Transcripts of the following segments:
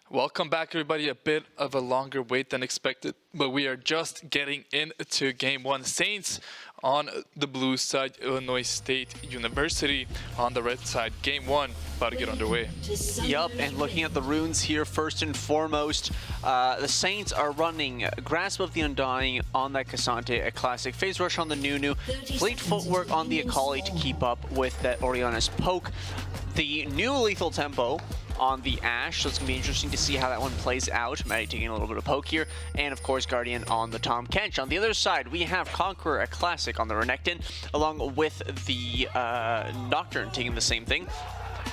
Welcome back, everybody. A bit of a longer wait than expected, but we are just getting into Game 1. Saints on the blue side, Illinois State University on the red side. Game 1 about to get underway. Yup, and looking at the runes here, first and foremost, the Saints are running Grasp of the Undying on that Cassante, a classic. Phase Rush on the Nunu, Fleet Footwork on the Akali to keep up with that Orianna's Poke. The new Lethal Tempo on the Ashe, so it's going to be interesting to see how that one plays out. Maddie taking a little bit of poke here, and of course Guardian on the Tahm Kench. On the other side, we have Conqueror, a classic on the Renekton, along with the Nocturne taking the same thing.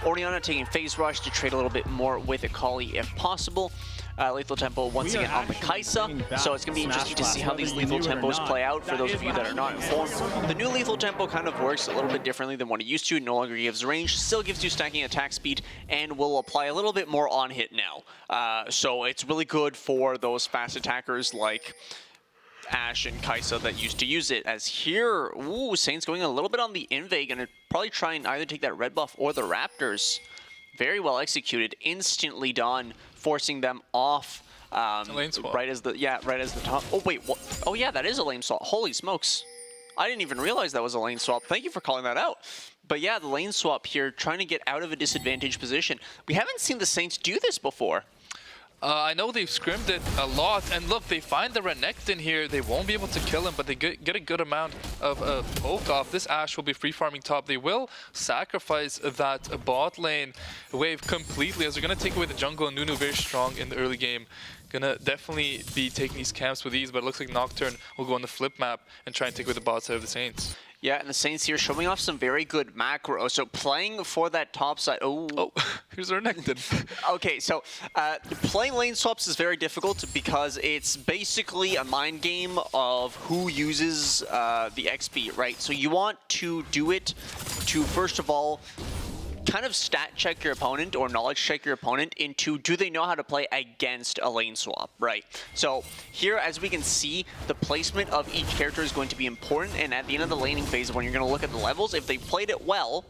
Orianna taking Phase Rush to trade a little bit more with Akali if possible. Lethal Tempo once again on the Kaisa, so it's going to be interesting to see how these Lethal Tempos play out for those of you that are not informed. The new Lethal Tempo kind of works a little bit differently than what it used to. It no longer gives range, still gives you stacking attack speed, and will apply a little bit more on hit now. So it's really good for those fast attackers like Ashe and Kaisa that used to use it. As here, ooh, Saints going a little bit on the Invade, gonna probably try and either take that red buff or the Raptors. Very well executed, instantly done, forcing them off lane swap. right as the top. Oh wait, what? Oh yeah, that is a lane swap. Holy smokes. I didn't even realize that was a lane swap. Thank you for calling that out. But yeah, the lane swap here, trying to get out of a disadvantaged position. We haven't seen the Saints do this before. I know they've scrimmed it a lot, and look, they find the Renekton here. They won't be able to kill him, but they get a good amount of poke off. This Ashe will be free farming top. They will sacrifice that bot lane wave completely, as they're going to take away the jungle, and Nunu very strong in the early game. Gonna definitely be taking these camps with ease, but it looks like Nocturne will go on the flip map and try and take away the bot side of the Saints. Yeah, and the Saints here showing off some very good macro. So playing for that top side. Oh, here's our Renekton. Okay, so playing lane swaps is very difficult because it's basically a mind game of who uses the XP, right? So you want to do it to, first of all, kind of stat check your opponent or knowledge check your opponent into do they know how to play against a lane swap, right? So here, as we can see, the placement of each character is going to be important, and at the end of the laning phase, when you're going to look at the levels, if they played it well,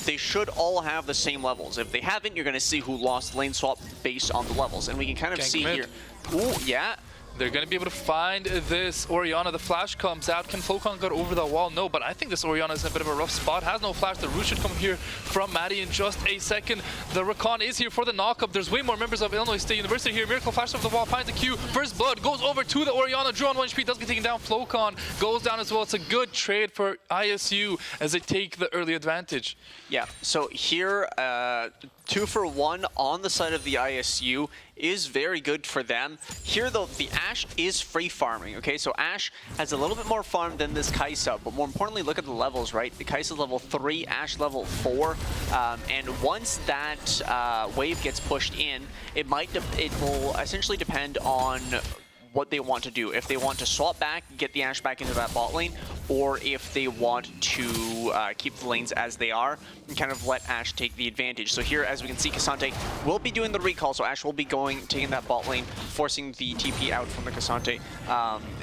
they should all have the same levels. If they haven't, you're going to see who lost lane swap based on the levels, and we can kind of see here. Ooh, yeah. They're going to be able to find this Orianna. The flash comes out. Can Flocon get over the wall? No, but I think this Orianna is in a bit of a rough spot. Has no flash. The root should come here from Maddie in just a second. The Recon is here for the knockup. There's way more members of Illinois State University here. Miracle flashes off the wall, finds the Q. First blood goes over to the Orianna. Drew on 1 HP, does get taken down. Flocon goes down as well. It's a good trade for ISU as they take the early advantage. Yeah, so here, 2 for 1 on the side of the ISU is very good for them. Here, though, the Ashe is free farming, okay? So Ashe has a little bit more farm than this Kaisa, but more importantly, look at the levels, right? The Kaisa's level 3, Ashe level 4, and once that wave gets pushed in, it will essentially depend on what they want to do. If they want to swap back, get the Ashe back into that bot lane, or if they want to keep the lanes as they are and kind of let Ashe take the advantage. So here, as we can see, Cassante will be doing the recall, so Ashe will be taking that bot lane, forcing the TP out from the Cassante,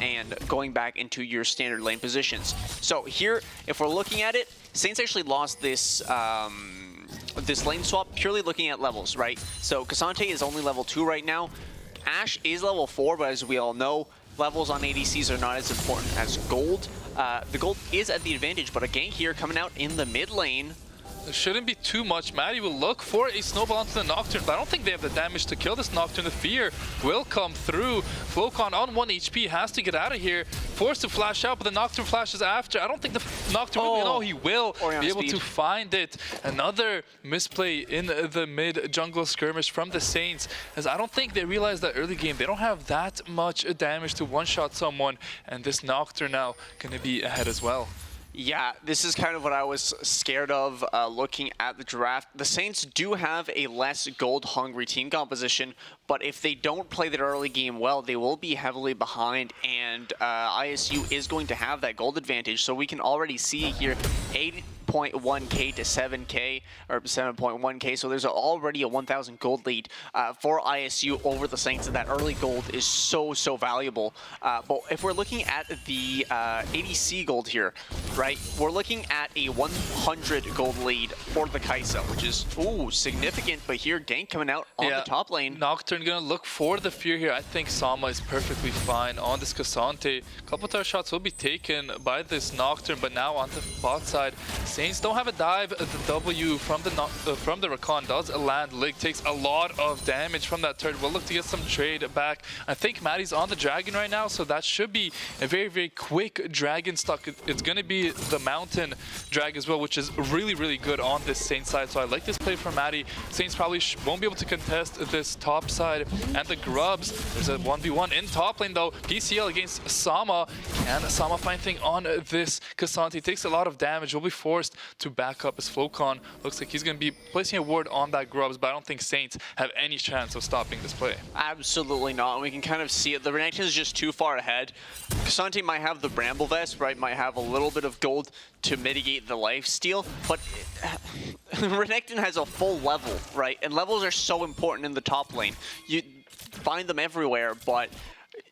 and going back into your standard lane positions. So here, if we're looking at it, Saints actually lost this this lane swap purely looking at levels, right? So Cassante is only level 2 right now. Ashe is level 4, but as we all know, levels on ADCs are not as important as gold. The gold is at the advantage, but a gank here coming out in the mid lane. There shouldn't be too much. Maddie will look for a snowball onto the Nocturne, but I don't think they have the damage to kill this Nocturne. The fear will come through. Flocon on 1 HP has to get out of here. Forced to flash out, but the Nocturne flashes after. I don't think the Nocturne will. No, he will be able to find it. Another misplay in the mid jungle skirmish from the Saints, as I don't think they realize that early game they don't have that much damage to one-shot someone, and this Nocturne now going to be ahead as well. Yeah, this is kind of what I was scared of looking at the draft. The Saints do have a less gold-hungry team composition, but if they don't play their early game well, they will be heavily behind, and ISU is going to have that gold advantage. So we can already see here 6.1k to 7k, or 7.1k, so there's already a 1,000 gold lead for ISU over the Saints, and that early gold is so valuable. But if we're looking at the ADC gold here, right, we're looking at a 100 gold lead for the Kai'Sa, which is, ooh, significant, but here, gank coming out on the top lane. Nocturne gonna look for the fear here. I think Sama is perfectly fine on this Cassante. Couple tower shots will be taken by this Nocturne, but now on the bot side, Saints don't have a dive. The W from the Rakan does land. Lig takes a lot of damage from that turret. We'll look to get some trade back. I think Maddie's on the dragon right now, so that should be a very quick dragon stock. It's gonna be the mountain drag as well, which is really good on this Saints side. So I like this play from Maddie. Saints probably won't be able to contest this top side and the grubs. There's a 1v1 in top lane though. PCL against Sama. Can Sama find thing on this Cassante? Takes a lot of damage. Will be forced to back up his Flocon. Looks like he's going to be placing a ward on that grubs, but I don't think Saints have any chance of stopping this play. Absolutely not. We can kind of see it. The Renekton is just too far ahead. Cassante might have the Bramble Vest, right? Might have a little bit of gold to mitigate the lifesteal, but Renekton has a full level, right? And levels are so important in the top lane. You find them everywhere, but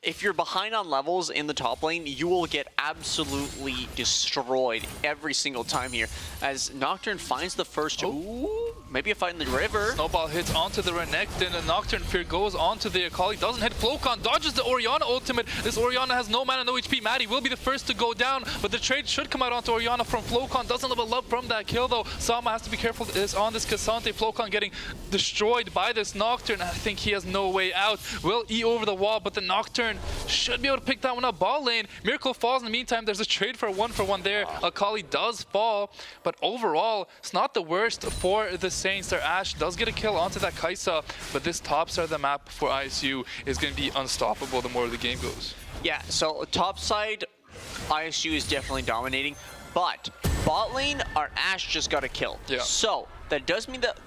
if you're behind on levels in the top lane, you will get absolutely destroyed every single time here. As Nocturne finds the first... Ooh, maybe a fight in the river. Snowball hits onto the Renekton, and Nocturne Fear goes onto the Akali. Doesn't hit Flocon, dodges the Orianna ultimate. This Orianna has no mana, no HP. Maddie will be the first to go down, but the trade should come out onto Orianna from Flocon. Doesn't level up from that kill though. Sama has to be careful is on this Cassante. Flocon getting destroyed by this Nocturne. I think he has no way out. Will E over the wall, but the Nocturne should be able to pick that one up. Ball lane, Miracle falls. In the meantime, there's a trade for a 1-for-1 there. Akali does fall, but overall, it's not the worst for the Saints. Their Ashe does get a kill onto that Kai'Sa, but this top side of the map for ISU is going to be unstoppable the more the game goes. Yeah, so top side, ISU is definitely dominating, but bot lane, our Ashe just got a kill. Yeah. So that does mean that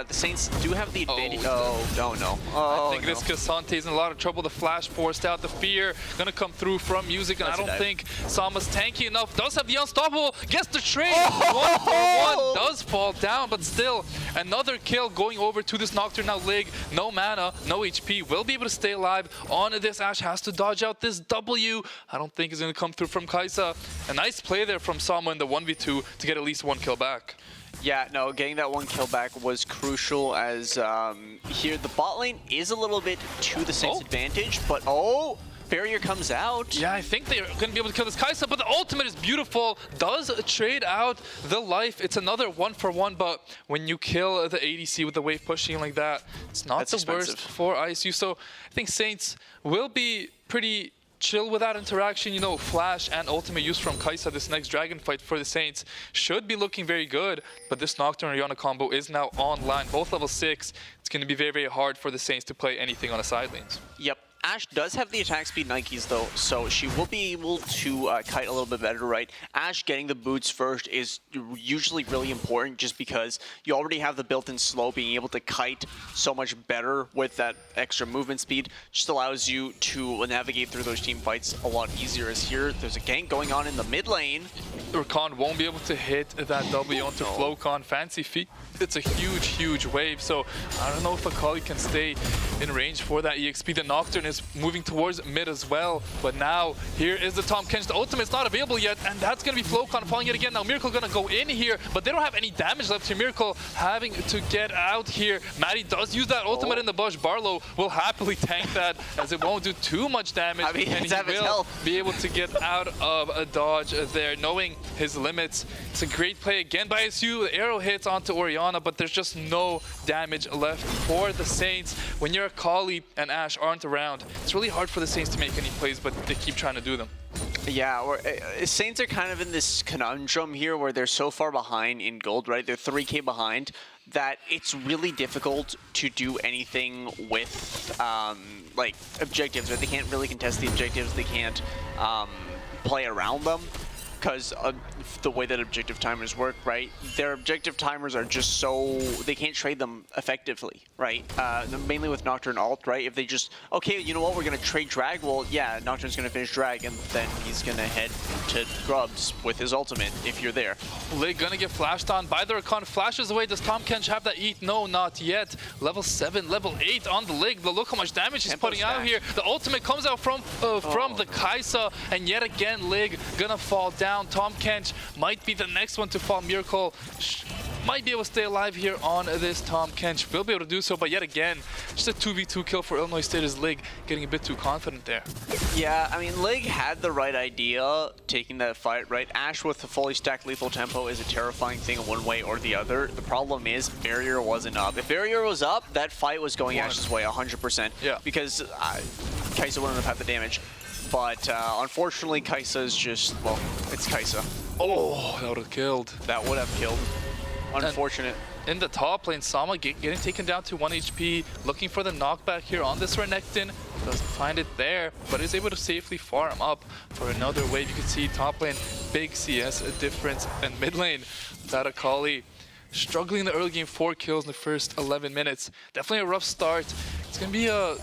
the Saints do have the advantage. Oh no. I think this Cassante is in a lot of trouble. The flash forced out. The fear gonna come through from music, and I don't think Sama's tanky enough. Does have the unstoppable. Gets the trade. 1-for-1 does fall down, but still another kill going over to this Nocturne. Now Lig, no mana, no HP, will be able to stay alive on this. Ashe has to dodge out this W. I don't think it's gonna come through from Kai'Sa. A nice play there from Sama in the 1v2 to get at least one kill back. Yeah, no, getting that one kill back was crucial, as here the bot lane is a little bit to the Saints' advantage, but barrier comes out. Yeah, I think they're going to be able to kill this Kai'Sa, but the ultimate is beautiful. Does trade out the life. It's another 1-for-1, but when you kill the ADC with the wave pushing like that, it's not the worst for ISU. So I think Saints will be pretty chill with that interaction. You know, flash and ultimate use from Kai'Sa. This next dragon fight for the Saints should be looking very good, but this Nocturne Orianna combo is now online, both level 6. It's going to be very hard for the Saints to play anything on the side lanes. Yep. Ashe does have the attack speed Nikes though, so she will be able to kite a little bit better, right? Ashe getting the boots first is usually really important, just because you already have the built-in slow. Being able to kite so much better with that extra movement speed just allows you to navigate through those team fights a lot easier. As here, there's a gank going on in the mid lane. Rakan won't be able to hit that W onto Flocon. Fancy feet. It's a huge wave, so I don't know if Akali can stay in range for that EXP. The Nocturne is moving towards mid as well, but now here is the Tahm Kench. The ultimate's not available yet, and that's going to be Flocon falling yet again. Now Miracle going to go in here, but they don't have any damage left here. Miracle having to get out here. Maddie does use that ultimate in the bush. Barlow will happily tank that, as it won't do too much damage, and he will be able to get out of a dodge there, knowing his limits. It's a great play again by ISU. The arrow hits onto Orianna, but there's just no damage left for the Saints. When your Akali and Ashe aren't around, it's really hard for the Saints to make any plays, but they keep trying to do them. Yeah, Saints are kind of in this conundrum here where they're so far behind in gold, right? They're 3k behind, that it's really difficult to do anything with like objectives, right? They can't really contest the objectives. They can't play around them, because the way that objective timers work, right? Their objective timers are just so they can't trade them effectively, right? Mainly with Nocturne ult, right? If they just okay, you know what, we're gonna trade drag. Well, yeah, Nocturne's gonna finish drag, and then he's gonna head to grubs with his ultimate if you're there. Lig gonna get flashed on by the Rakan. Flashes away. Does Tahm Kench have that eat? No, not yet. Level 7, level 8 on the Lig. But look how much damage he's putting out here. The ultimate comes out from the Kai'Sa, and yet again, Lig gonna fall down. Tahm Kench might be the next one to fall. Miracle might be able to stay alive here on this Tahm Kench. Will be able to do so, but yet again, just a 2v2 kill for Illinois State as Lig getting a bit too confident there. Yeah, I mean, Lig had the right idea taking that fight, right? Ash with the fully stacked lethal tempo is a terrifying thing one way or the other. The problem is barrier wasn't up. If barrier was up, that fight was going Ash's way 100%. Yeah. Because Kai'Sa wouldn't have had the damage. But unfortunately, Kai'Sa is just, well, it's Kai'Sa. Oh, that would have killed. That would have killed. Unfortunate. In the top lane, Sama getting taken down to 1 HP, looking for the knockback here on this Renekton. Doesn't find it there, but is able to safely farm up for another wave. You can see top lane, big CS difference, and mid lane, without Akali struggling in the early game, 4 kills in the first 11 minutes. Definitely a rough start. It's going to be a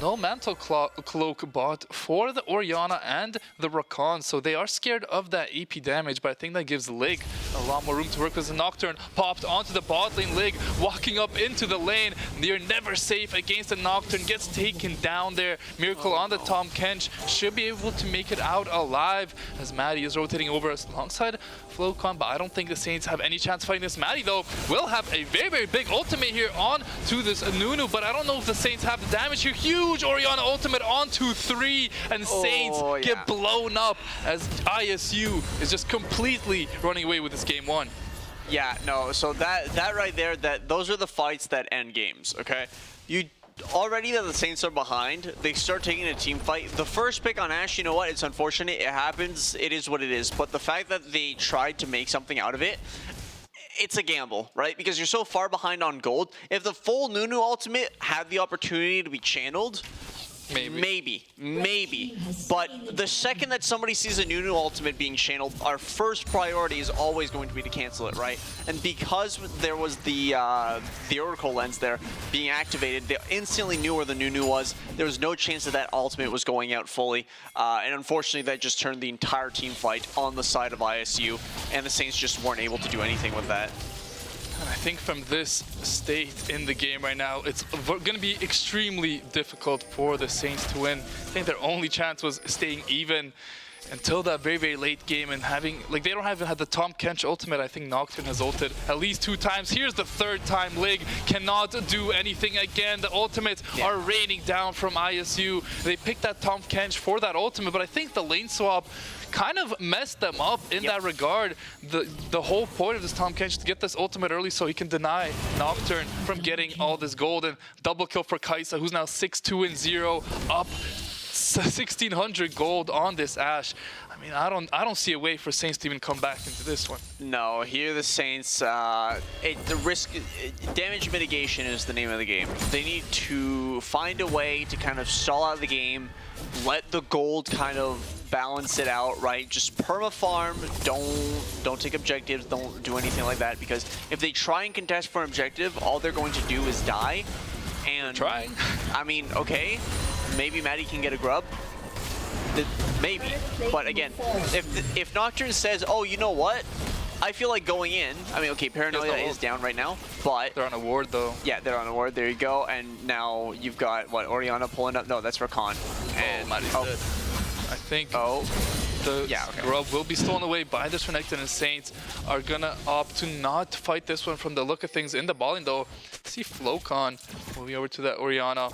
no mantle cloak bot for the Orianna and the Rakan, so they are scared of that AP damage, but I think that gives Lig a lot more room to work. As the Nocturne popped onto the bot lane, Lig walking up into the lane. They're never safe against the Nocturne, gets taken down there. Miracle on the Tahm Kench, should be able to make it out alive as Maddie is rotating over alongside Flocon, but I don't think the Saints have any chance fighting this. Maddie, though, will have a very, very big ultimate here on to this Nunu, but I don't know if the Saints have the damage here. Huge Orianna ultimate onto 3, and Saints get blown up as ISU is just completely running away with this game 1. Yeah, no, so that right there, those are the fights that end games, okay? Already that the Saints are behind, they start taking a team fight. The first pick on Ashe, you know what, it's unfortunate, it happens, it is what it is, but the fact that they tried to make something out of it, it's a gamble, right? Because you're so far behind on gold. If the full Nunu ultimate had the opportunity to be channeled, maybe. But the second that somebody sees a Nunu ultimate being channeled, our first priority is always going to be to cancel it, right? And because there was the Oracle lens there being activated, they instantly knew where the Nunu was. There was no chance that that ultimate was going out fully. And unfortunately, that just turned the entire team fight on the side of ISU, and the Saints just weren't able to do anything with that. I think from this state in the game right now, it's going to be extremely difficult for the Saints to win. I think their only chance was staying even until that very, very late game and having, like, they don't even have the Tahm Kench ultimate. I think Nocturne has ulted at least 2 times. Here's the 3rd time. Lig cannot do anything again. The ultimates are raining down from ISU. They picked that Tahm Kench for that ultimate, but I think the lane swap kind of messed them up in that regard. The whole point of this Tahm Kench is to get this ultimate early so he can deny Nocturne from getting all this gold. And double kill for Kai'Sa, who's now 6-2-0, up 1,600 gold on this Ashe. I mean, I don't see a way for Saints to even come back into this one. No, here the Saints, the damage mitigation is the name of the game. They need to find a way to kind of stall out the game, let the gold kind of balance it out, right? Just perma-farm, don't take objectives, don't do anything like that, because if they try and contest for an objective, all they're going to do is die. And trying. I mean, okay, maybe Maddie can get a grub. Maybe, but again, if Nocturne says, oh, you know what? I feel like going in. I mean, okay, Paranoia is down right now, but they're on a ward though. Yeah, they're on a ward. There you go. And now you've got what, Orianna pulling up? No, that's Rakan. And Maddie's dead. I think the grub will be stolen away by this Renekton, and Saints are gonna opt to not fight this one from the look of things in the balling though. See Flocon moving over to that Orianna.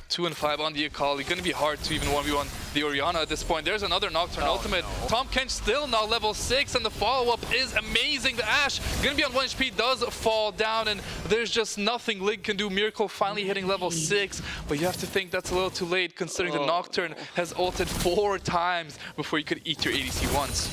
2 and 5 on the Akali. Gonna be hard to even 1v1 the Orianna at this point. There's another Nocturne ultimate. No. Tahm Kench still now level 6, and the follow-up is amazing. The Ashe gonna be on 1 HP, does fall down, and there's just nothing Lig can do. Miracle finally hitting level 6, but you have to think that's a little too late considering the Nocturne has ulted 4 times before you could eat your ADC once.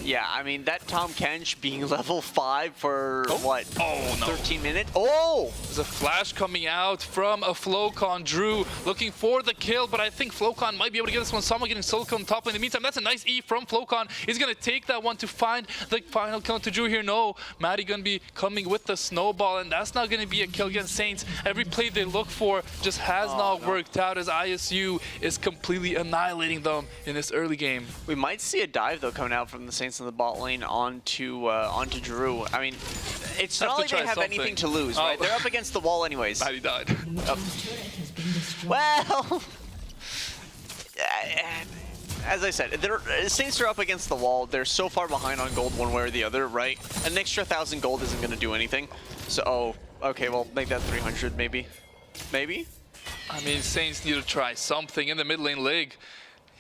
Yeah, I mean, that Tom Kench being level 5 for, what, Oh, no. 13 minutes? Oh! There's a flash coming out from a Flocon. Drew looking for the kill, but I think Flocon might be able to get this one. Sama getting solo kill on top. In the meantime, that's a nice E from Flocon. He's going to take that one to find the final kill to Drew here. No, Maddie going to be coming with the snowball, and that's not going to be a kill against Saints. Every play they look for just has not worked out, as ISU is completely annihilating them in this early game. We might see a dive, though, coming out from the Saints in the bot lane onto Drew. I mean, it's not like they have anything to lose, right? They're up against the wall anyways. Maddie died. Well, as I said, Saints are up against the wall. They're so far behind on gold one way or the other, right? An extra 1,000 gold isn't going to do anything. So, okay, well, make that 300 maybe. Maybe? I mean, Saints need to try something in the mid lane league.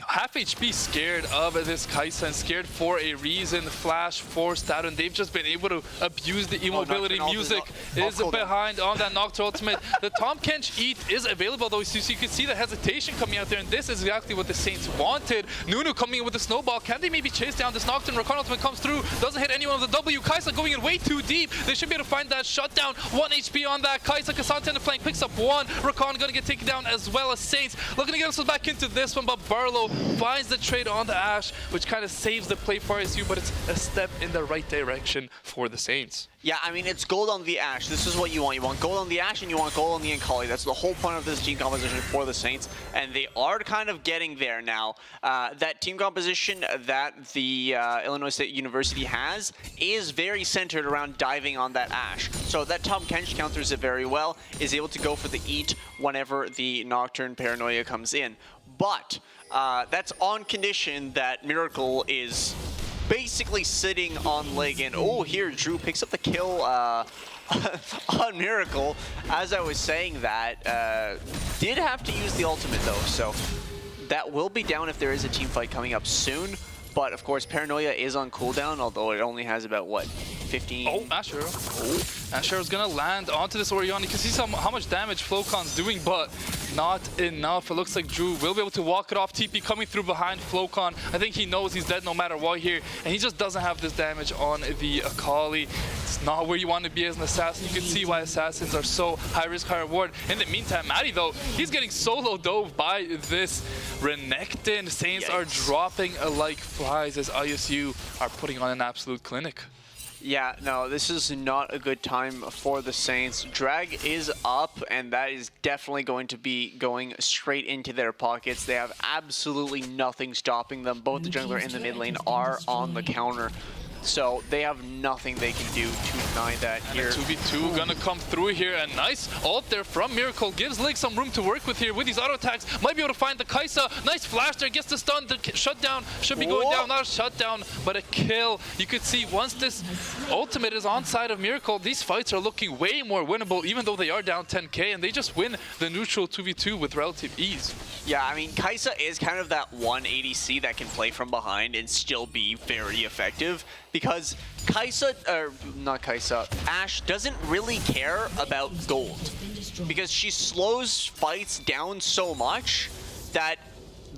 Half HP scared of this Kaisa, and scared for a reason. Flash forced out, and they've just been able to abuse the immobility. Music is behind on that Nocturne ultimate. The Tom Kench Eat is available, though, so you can see the hesitation coming out there, and this is exactly what the Saints wanted. Nunu coming in with the snowball. Can they maybe chase down this Nocturne? Rakan ultimate comes through, doesn't hit anyone with the W. Kaisa going in way too deep. They should be able to find that shutdown. 1 HP on that. Kaisa, Cassandra in the flank, picks up 1. Rakan gonna get taken down as well as Saints. Looking to get themselves back into this one, but Barlow finds the trade on the Ashe, which kind of saves the play for ISU, but it's a step in the right direction for the Saints. Yeah, I mean, it's gold on the Ashe. This is what you want. You want gold on the Ashe, and you want gold on the Akali. That's the whole point of this team composition for the Saints, and they are kind of getting there now. That team composition that the Illinois State University has is very centered around diving on that Ashe. So that Tom Kench counters it very well, is able to go for the eat whenever the Nocturne Paranoia comes in. But that's on condition that Miracle is basically sitting on leg, and here Drew picks up the kill on Miracle. As I was saying that, did have to use the ultimate though, so that will be down if there is a team fight coming up soon. But of course, Paranoia is on cooldown, although it only has about, what, 15? Oh, Asher. Asher is gonna land onto this Orion. You can see how much damage Flocon's doing, but not enough. It looks like Drew will be able to walk it off. TP coming through behind Flocon. I think he knows he's dead no matter what here, and he just doesn't have this damage on the Akali. It's not where you want to be as an assassin. You can see why assassins are so high risk, high reward. In the meantime, Maddie, though, he's getting solo dove by this Renekton. Saints are dropping like flies as ISU are putting on an absolute clinic. Yeah, no, this is not a good time for the Saints. Drag is up, and that is definitely going to be going straight into their pockets. They have absolutely nothing stopping them. Both the jungler and the mid lane are on the counter. So they have nothing they can do to deny that here. 2v2 gonna come through here, and nice ult there from Miracle. Gives Lig some room to work with here with these auto attacks. Might be able to find the Kaisa. Nice flash there, gets the stun. The shutdown should be going down. Not a shutdown, but a kill. You could see once this ultimate is on side of Miracle, these fights are looking way more winnable, even though they are down 10k, and they just win the neutral 2v2 with relative ease. Yeah, I mean, Kaisa is kind of that one ADC that can play from behind and still be very effective, because Ashe doesn't really care about gold, because she slows fights down so much that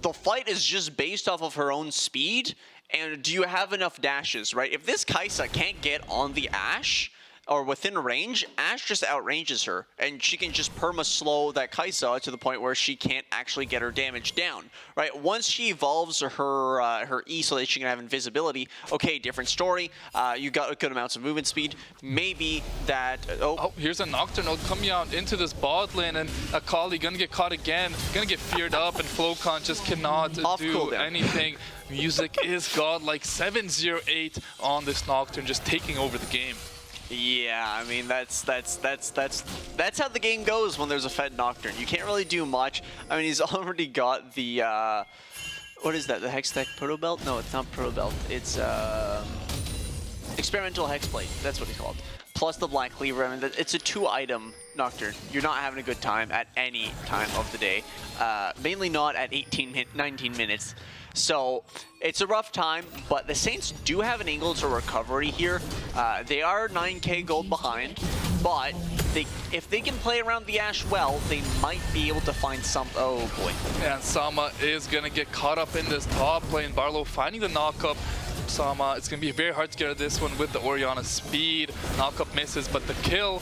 the fight is just based off of her own speed, and do you have enough dashes, right? If this Kaisa can't get on the Ashe, or within range, Ashe just outranges her, and she can just perma-slow that Kaisa to the point where she can't actually get her damage down, right? Once she evolves her E so that she can have invisibility, okay, different story. You got good amounts of movement speed. Maybe that... Oh, here's a Nocturne coming out into this bot lane, and Akali gonna get caught again, gonna get feared up, and Flocon just cannot do anything. Music is godlike, 7-0-8 on this Nocturne, just taking over the game. Yeah, I mean, that's how the game goes when there's a fed Nocturne. You can't really do much. I mean, he's already got the what is that? The Hextech Proto Belt? No, it's not Proto Belt. It's Experimental Hexblade. That's what he's called. Plus the Black Cleaver. I mean, it's a 2-item Nocturne. You're not having a good time at any time of the day. Mainly not at 19 minutes. So it's a rough time, but the Saints do have an angle to recovery here. They are 9k gold behind, but if they can play around the Ashe well, they might be able to find some... Oh boy. And Sama is going to get caught up in this top lane. Barlow finding the knock-up. Sama. It's going to be very hard to get out of this one with the Orianna speed. Knock-up misses, but the kill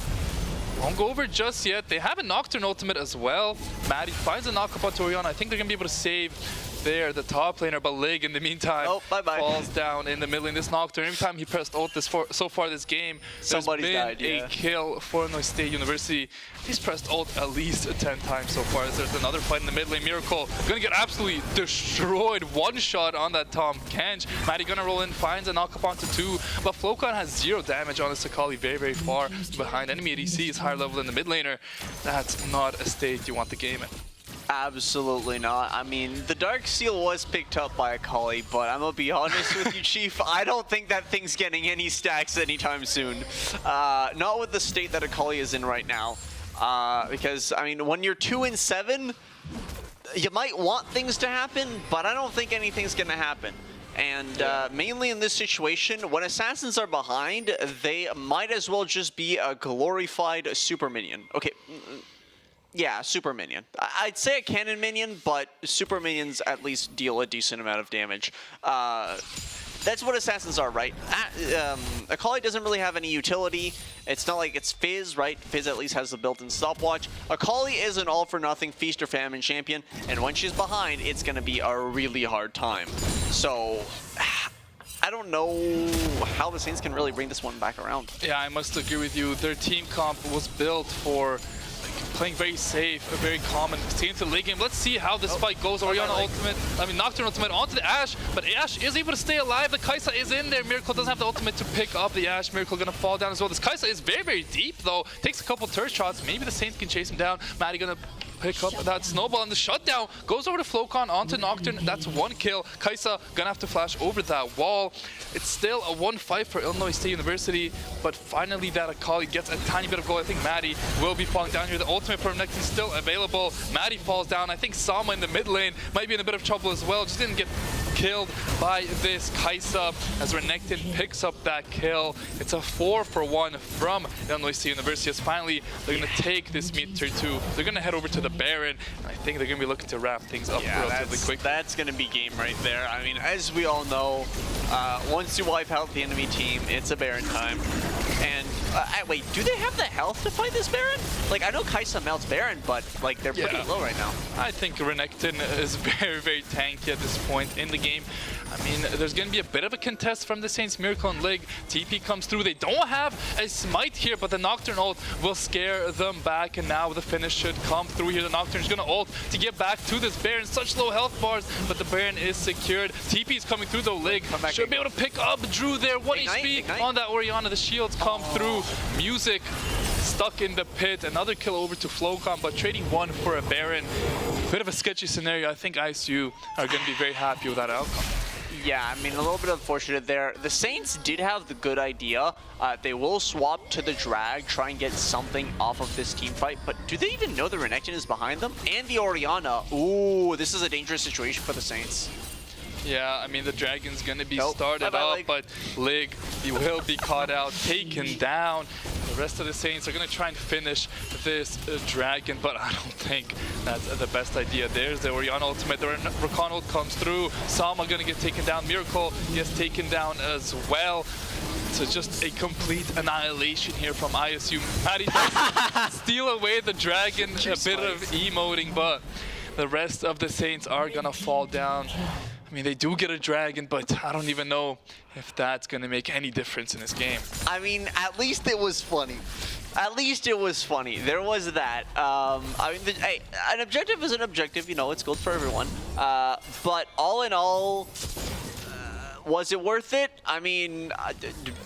won't go over just yet. They have a Nocturne ultimate as well. Maddie finds a knock-up onto Orianna. I think they're going to be able to save there the top laner, but Lig in the meantime falls down in the middle lane. This Nocturne, every time he pressed ult so far this game, Somebody's there's been died, a kill for NACE State University. He's pressed ult at least 10 times so far. There's another fight in the mid lane. Miracle gonna get absolutely destroyed. One shot on that Tom Kench. Maddie gonna roll in, finds a knock up onto 2, but Flocon has 0 damage on his Akali, very, very far behind. Enemy ADC is higher level than the mid laner. That's not a state you want the game in. Absolutely not. I mean, the Dark Seal was picked up by Akali, but I'm gonna be honest with you, Chief, I don't think that thing's getting any stacks anytime soon. Not with the state that Akali is in right now. Because, I mean, when you're 2-7, you might want things to happen, but I don't think anything's gonna happen. And mainly in this situation, when assassins are behind, they might as well just be a glorified super minion. Okay. Yeah, super minion. I'd say a cannon minion, but super minions at least deal a decent amount of damage. That's what assassins are, right? Akali doesn't really have any utility. It's not like it's Fizz, right? Fizz at least has the built-in stopwatch. Akali is an all-for-nothing feast or famine champion, and when she's behind, it's going to be a really hard time. So I don't know how the Saints can really bring this one back around. Yeah, I must agree with you. Their team comp was built for playing very safe, very calm, and staying to the late game. Let's see how this fight goes. Orianna ultimate, Nocturne ultimate onto the Ashe, but Ashe is able to stay alive. The Kai'Sa is in there. Miracle doesn't have the ultimate to pick up the Ashe. Miracle gonna fall down as well. This Kai'Sa is very, very deep though. Takes a couple turret shots. Maybe the Saints can chase him down. Maddie gonna pick up that snowball, and the shutdown goes over to Flocon onto Nocturne. That's 1 kill. Kai'Sa gonna have to flash over that wall. It's still a 1-5 for Illinois State University, but finally that Akali gets a tiny bit of gold. I think Maddie will be falling down here. The ultimate for Renekton is still available. Maddie falls down. I think Sama in the mid lane might be in a bit of trouble as well. Just didn't get killed by this Kai'Sa as Renekton picks up that kill. It's a 4-for-1 from Illinois State University as finally they're going to take this meter 2. They're going to head over to the Baron, and I think they're going to be looking to wrap things up relatively quick. That's going to be game right there. I mean, as we all know, once you wipe out the enemy team, it's a Baron time. And wait, do they have the health to fight this Baron? Like, I know Kai'Sa melts Baron, but like they're pretty low right now. I think Renekton is very, very tanky at this point in the game. I mean, there's going to be a bit of a contest from the Saints. Miracle and Lig. TP comes through. They don't have a smite here, but the Nocturne ult will scare them back, and now the finish should come through here. The Nocturne is going to ult to get back to this Baron. Such low health bars, but the Baron is secured. TP is coming through, though. Lig should be able to pick up Drew there. 1 HP on that Orianna. The shields come through. Music stuck in the pit. Another kill over to Flocon, but trading 1 for a Baron. Bit of a sketchy scenario. I think ISU are going to be very happy with that outcome. Yeah, I mean, a little bit unfortunate there. The Saints did have the good idea. They will swap to the Drag, try and get something off of this team fight, but do they even know the Renekton is behind them? And the Orianna. Ooh, this is a dangerous situation for the Saints. Yeah, I mean, the Dragon's going to be started up, but Lig, he will be caught out, taken down. The rest of the Saints are going to try and finish this Dragon, but I don't think that's the best idea. There's the Orianna ultimate. The Rakan ult comes through. Sama going to get taken down. Miracle gets taken down as well. So just a complete annihilation here from ISU. Maddie does steal away the Dragon, a bit of emoting, but the rest of the Saints are going to fall down. I mean, they do get a Dragon, but I don't even know if that's going to make any difference in this game. I mean, at least it was funny. At least it was funny. There was that. I mean, an objective is an objective. You know, it's gold for everyone. But all in all, was it worth it? I mean,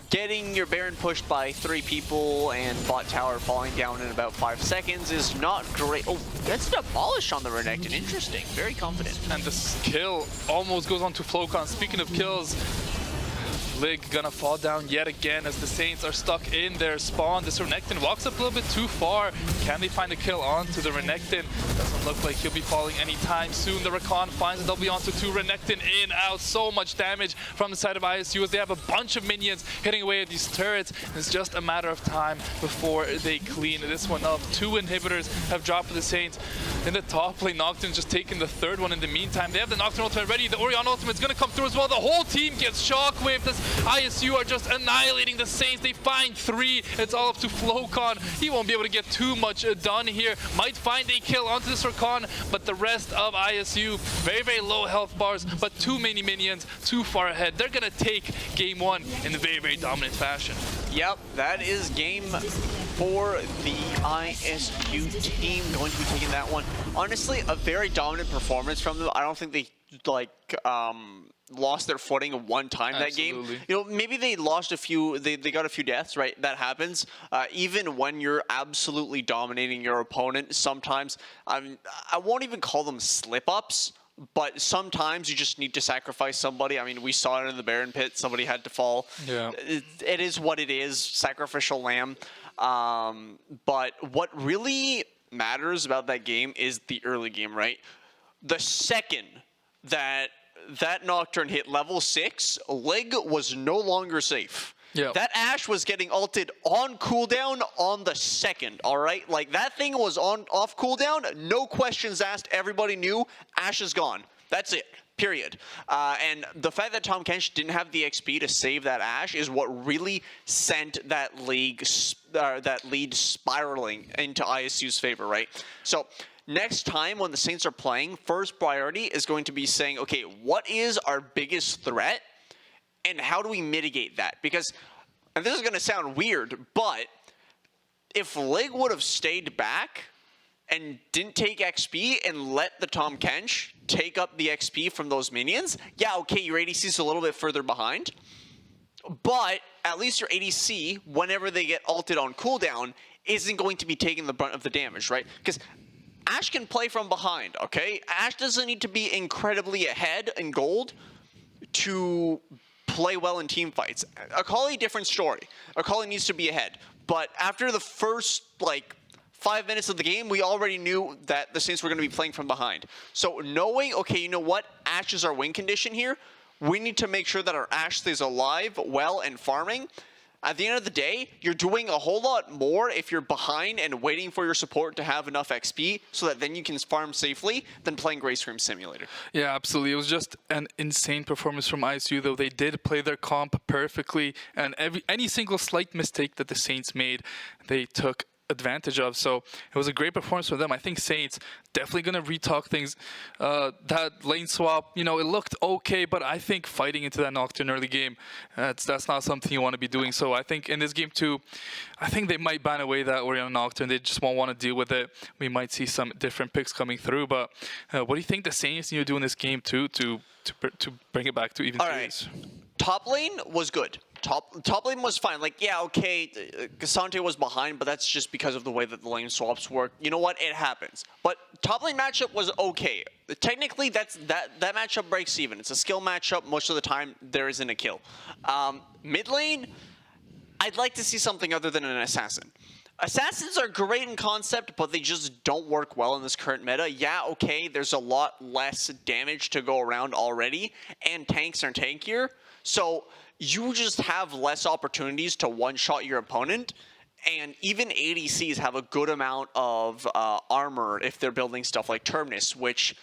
getting your Baron pushed by 3 people and bot tower falling down in about 5 seconds is not great. Oh, that's demolished on the Renekton. Interesting. Very confident. And the kill almost goes on to Flocon. Speaking of kills, Lig gonna fall down yet again as the Saints are stuck in their spawn. This Renekton walks up a little bit too far. Can they find a kill onto the Renekton? Doesn't look like he'll be falling anytime soon. The Rakan finds a W onto 2. Renekton in, out. So much damage from the side of ISU as they have a bunch of minions hitting away at these turrets. It's just a matter of time before they clean this one up. 2 inhibitors have dropped for the Saints. in the top lane. Nocturne just taking the third one in the meantime. They have the Nocturne ultimate ready. The Orion ultimate is going to come through as well. The whole team gets shockwave. This ISU are just annihilating the Saints. They find 3. It's all up to Flocon. He won't be able to get too much done here. Might find a kill onto the Sorkan, but the rest of ISU, very, very low health bars, but too many minions, too far ahead. They're going to take game 1 in a very, very dominant fashion. Yep, that is game for the ISU team, going to be taking that one. Honestly, a very dominant performance from them. I don't think they lost their footing one time that game. You know, maybe they lost a few, they got a few deaths, right? That happens. Even when you're absolutely dominating your opponent, sometimes, I won't even call them slip-ups, but sometimes you just need to sacrifice somebody. I mean, we saw it in the Baron Pit. Somebody had to fall. Yeah. It is what it is, sacrificial lamb. But what really matters about that game is the early game, right? The second that Nocturne hit level 6, Lig was no longer safe. Yeah. That Ashe was getting ulted on cooldown on the second, all right? Like, that thing was off cooldown, no questions asked, everybody knew Ashe is gone. That's it, period. And the fact that Tahm Kench didn't have the XP to save that Ashe is what really sent that lead spiraling into ISU's favor, right? So next time when the Saints are playing, first priority is going to be saying, okay, what is our biggest threat? And how do we mitigate that? Because, and this is going to sound weird, but if Lig would have stayed back and didn't take XP and let the Tahm Kench take up the XP from those minions, yeah, okay, your ADC is a little bit further behind, but at least your ADC, whenever they get ulted on cooldown, isn't going to be taking the brunt of the damage, right? Because Ashe can play from behind, okay? Ashe doesn't need to be incredibly ahead in gold to play well in team fights. Akali, different story. Akali needs to be ahead. But after the first, 5 minutes of the game, we already knew that the Saints were going to be playing from behind. So knowing, okay, you know what? Ashe is our win condition here. We need to make sure that our Ashe stays alive, well, and farming. At the end of the day, you're doing a whole lot more if you're behind and waiting for your support to have enough XP so that then you can farm safely than playing Grace Room Simulator. Yeah, absolutely. It was just an insane performance from ISU, though. They did play their comp perfectly, and any single slight mistake that the Saints made, they took advantage of. So it was a great performance for them. I think Saints definitely going to retalk things. That lane swap, it looked okay, but I think fighting into that Nocturne early game, that's not something you want to be doing. So I think in this game too, I think they might ban away that Orion Nocturne. They just won't want to deal with it. We might see some different picks coming through. But what do you think the Saints need to do in this game too to bring it back to even series? Top lane was good. Top lane was fine. Yeah, okay, Cassante was behind, but that's just because of the way that the lane swaps work. You know what? It happens. But top lane matchup was okay. Technically, that matchup breaks even. It's a skill matchup. Most of the time, there isn't a kill. Mid lane, I'd like to see something other than an assassin. Assassins are great in concept, but they just don't work well in this current meta. Yeah, okay, there's a lot less damage to go around already, and tanks are tankier. So you just have less opportunities to one-shot your opponent, and even ADCs have a good amount of armor if they're building stuff like Terminus, which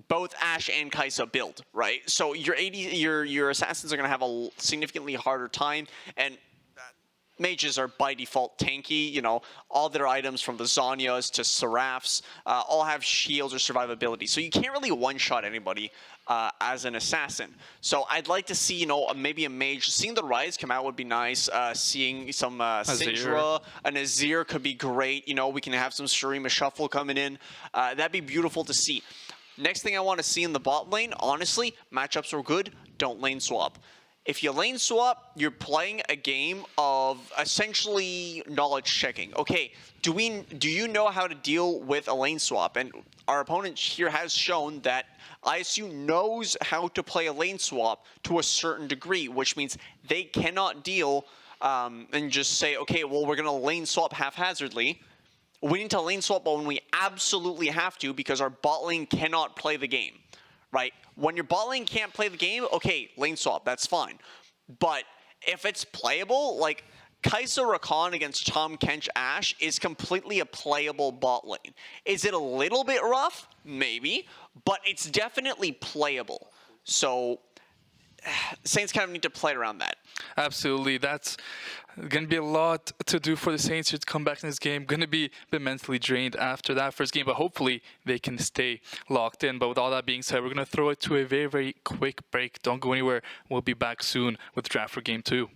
both Ashe and Kai'Sa build, right? So your assassins are going to have a significantly harder time, and mages are by default tanky. All their items from the Zhonya's to Seraphs all have shields or survivability. So you can't really one-shot anybody as an assassin. So I'd like to see, maybe a mage. Seeing the Rise come out would be nice. Seeing some Syndra, an Azir could be great. We can have some Shurima Shuffle coming in. That'd be beautiful to see. Next thing I want to see in the bot lane, honestly, matchups were good. Don't lane swap. If you lane swap, you're playing a game of essentially knowledge checking. Okay, do you know how to deal with a lane swap? And our opponent here has shown that ISU knows how to play a lane swap to a certain degree, which means they cannot deal and just say, okay, well, we're going to lane swap haphazardly. We need to lane swap when we absolutely have to because our bot lane cannot play the game, right? When your bot lane can't play the game, okay, lane swap, that's fine. But if it's playable, Kai'Sa Rakan against Tom Kench Ashe is completely a playable bot lane. Is it a little bit rough? Maybe, but it's definitely playable. So Saints kind of need to play around that. Absolutely. That's going to be a lot to do for the Saints to come back in this game. Going to be a bit mentally drained after that first game, but hopefully they can stay locked in. But with all that being said, we're going to throw it to a very, very quick break. Don't go anywhere. We'll be back soon with the draft for Game 2.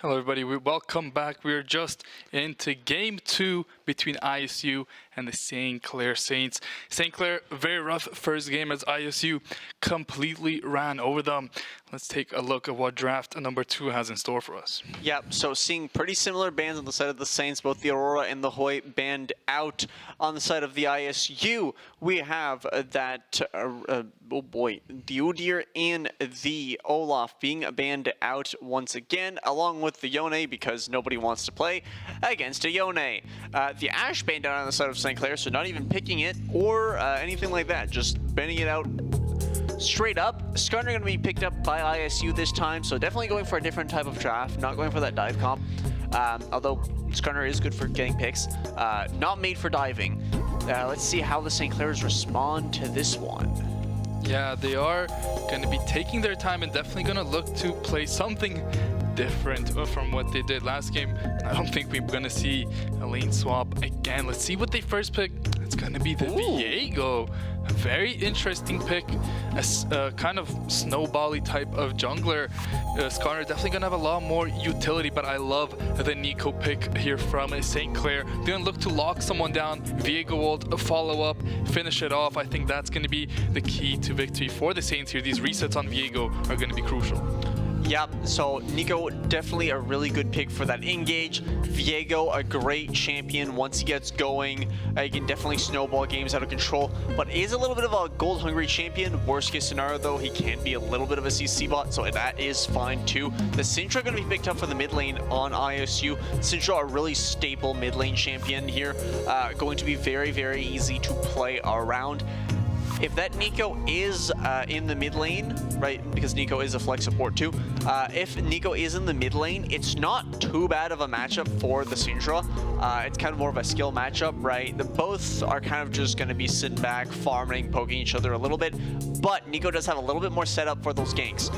Hello everybody, welcome back. We're just into game 2 between ISU and the St. Clair Saints. St. Clair, very rough first game as ISU completely ran over them. Let's take a look at what draft number 2 has in store for us. Yep, so seeing pretty similar bans on the side of the Saints, both the Aurora and the Hoyt banned out. On the side of the ISU, we have that, oh boy, the Udyr and the Olaf being banned out once again, along with the Yone, because nobody wants to play against a Yone. The Ashe banned out on the side of St. Clair, so not even picking it or anything like that, just banning it out straight up. Skarner going to be picked up by ISU this time, so definitely going for a different type of draft, not going for that dive comp. Although Skarner is good for getting picks, not made for diving. Let's see how the St. Clairs respond to this one. Yeah, they are going to be taking their time and definitely going to look to play something different from what they did last game. I don't think we're going to see a lane swap again. Let's see what they first pick. It's going to be the Viego. A very interesting pick, a kind of snowbally type of jungler. Skarner definitely going to have a lot more utility, but I love the Nico pick here from St. Clair. They're going to look to lock someone down. Viego will follow up, finish it off. I think that's going to be the key to victory for the Saints here. These resets on Viego are going to be crucial. Yep, so Nico definitely a really good pick for that engage. Viego, a great champion once he gets going. He can definitely snowball games out of control, but is a little bit of a gold hungry champion. Worst case scenario though, he can be a little bit of a CC bot, so that is fine too. The Syndra going to be picked up for the mid lane on ISU. Syndra, a really staple mid lane champion here. Going to be very, very easy to play around. If that Nico is in the mid lane, right, because Nico is a flex support too, if Nico is in the mid lane, it's not too bad of a matchup for the Syndra. It's kind of more of a skill matchup, right? The both are kind of just going to be sitting back, farming, poking each other a little bit, but Nico does have a little bit more setup for those ganks.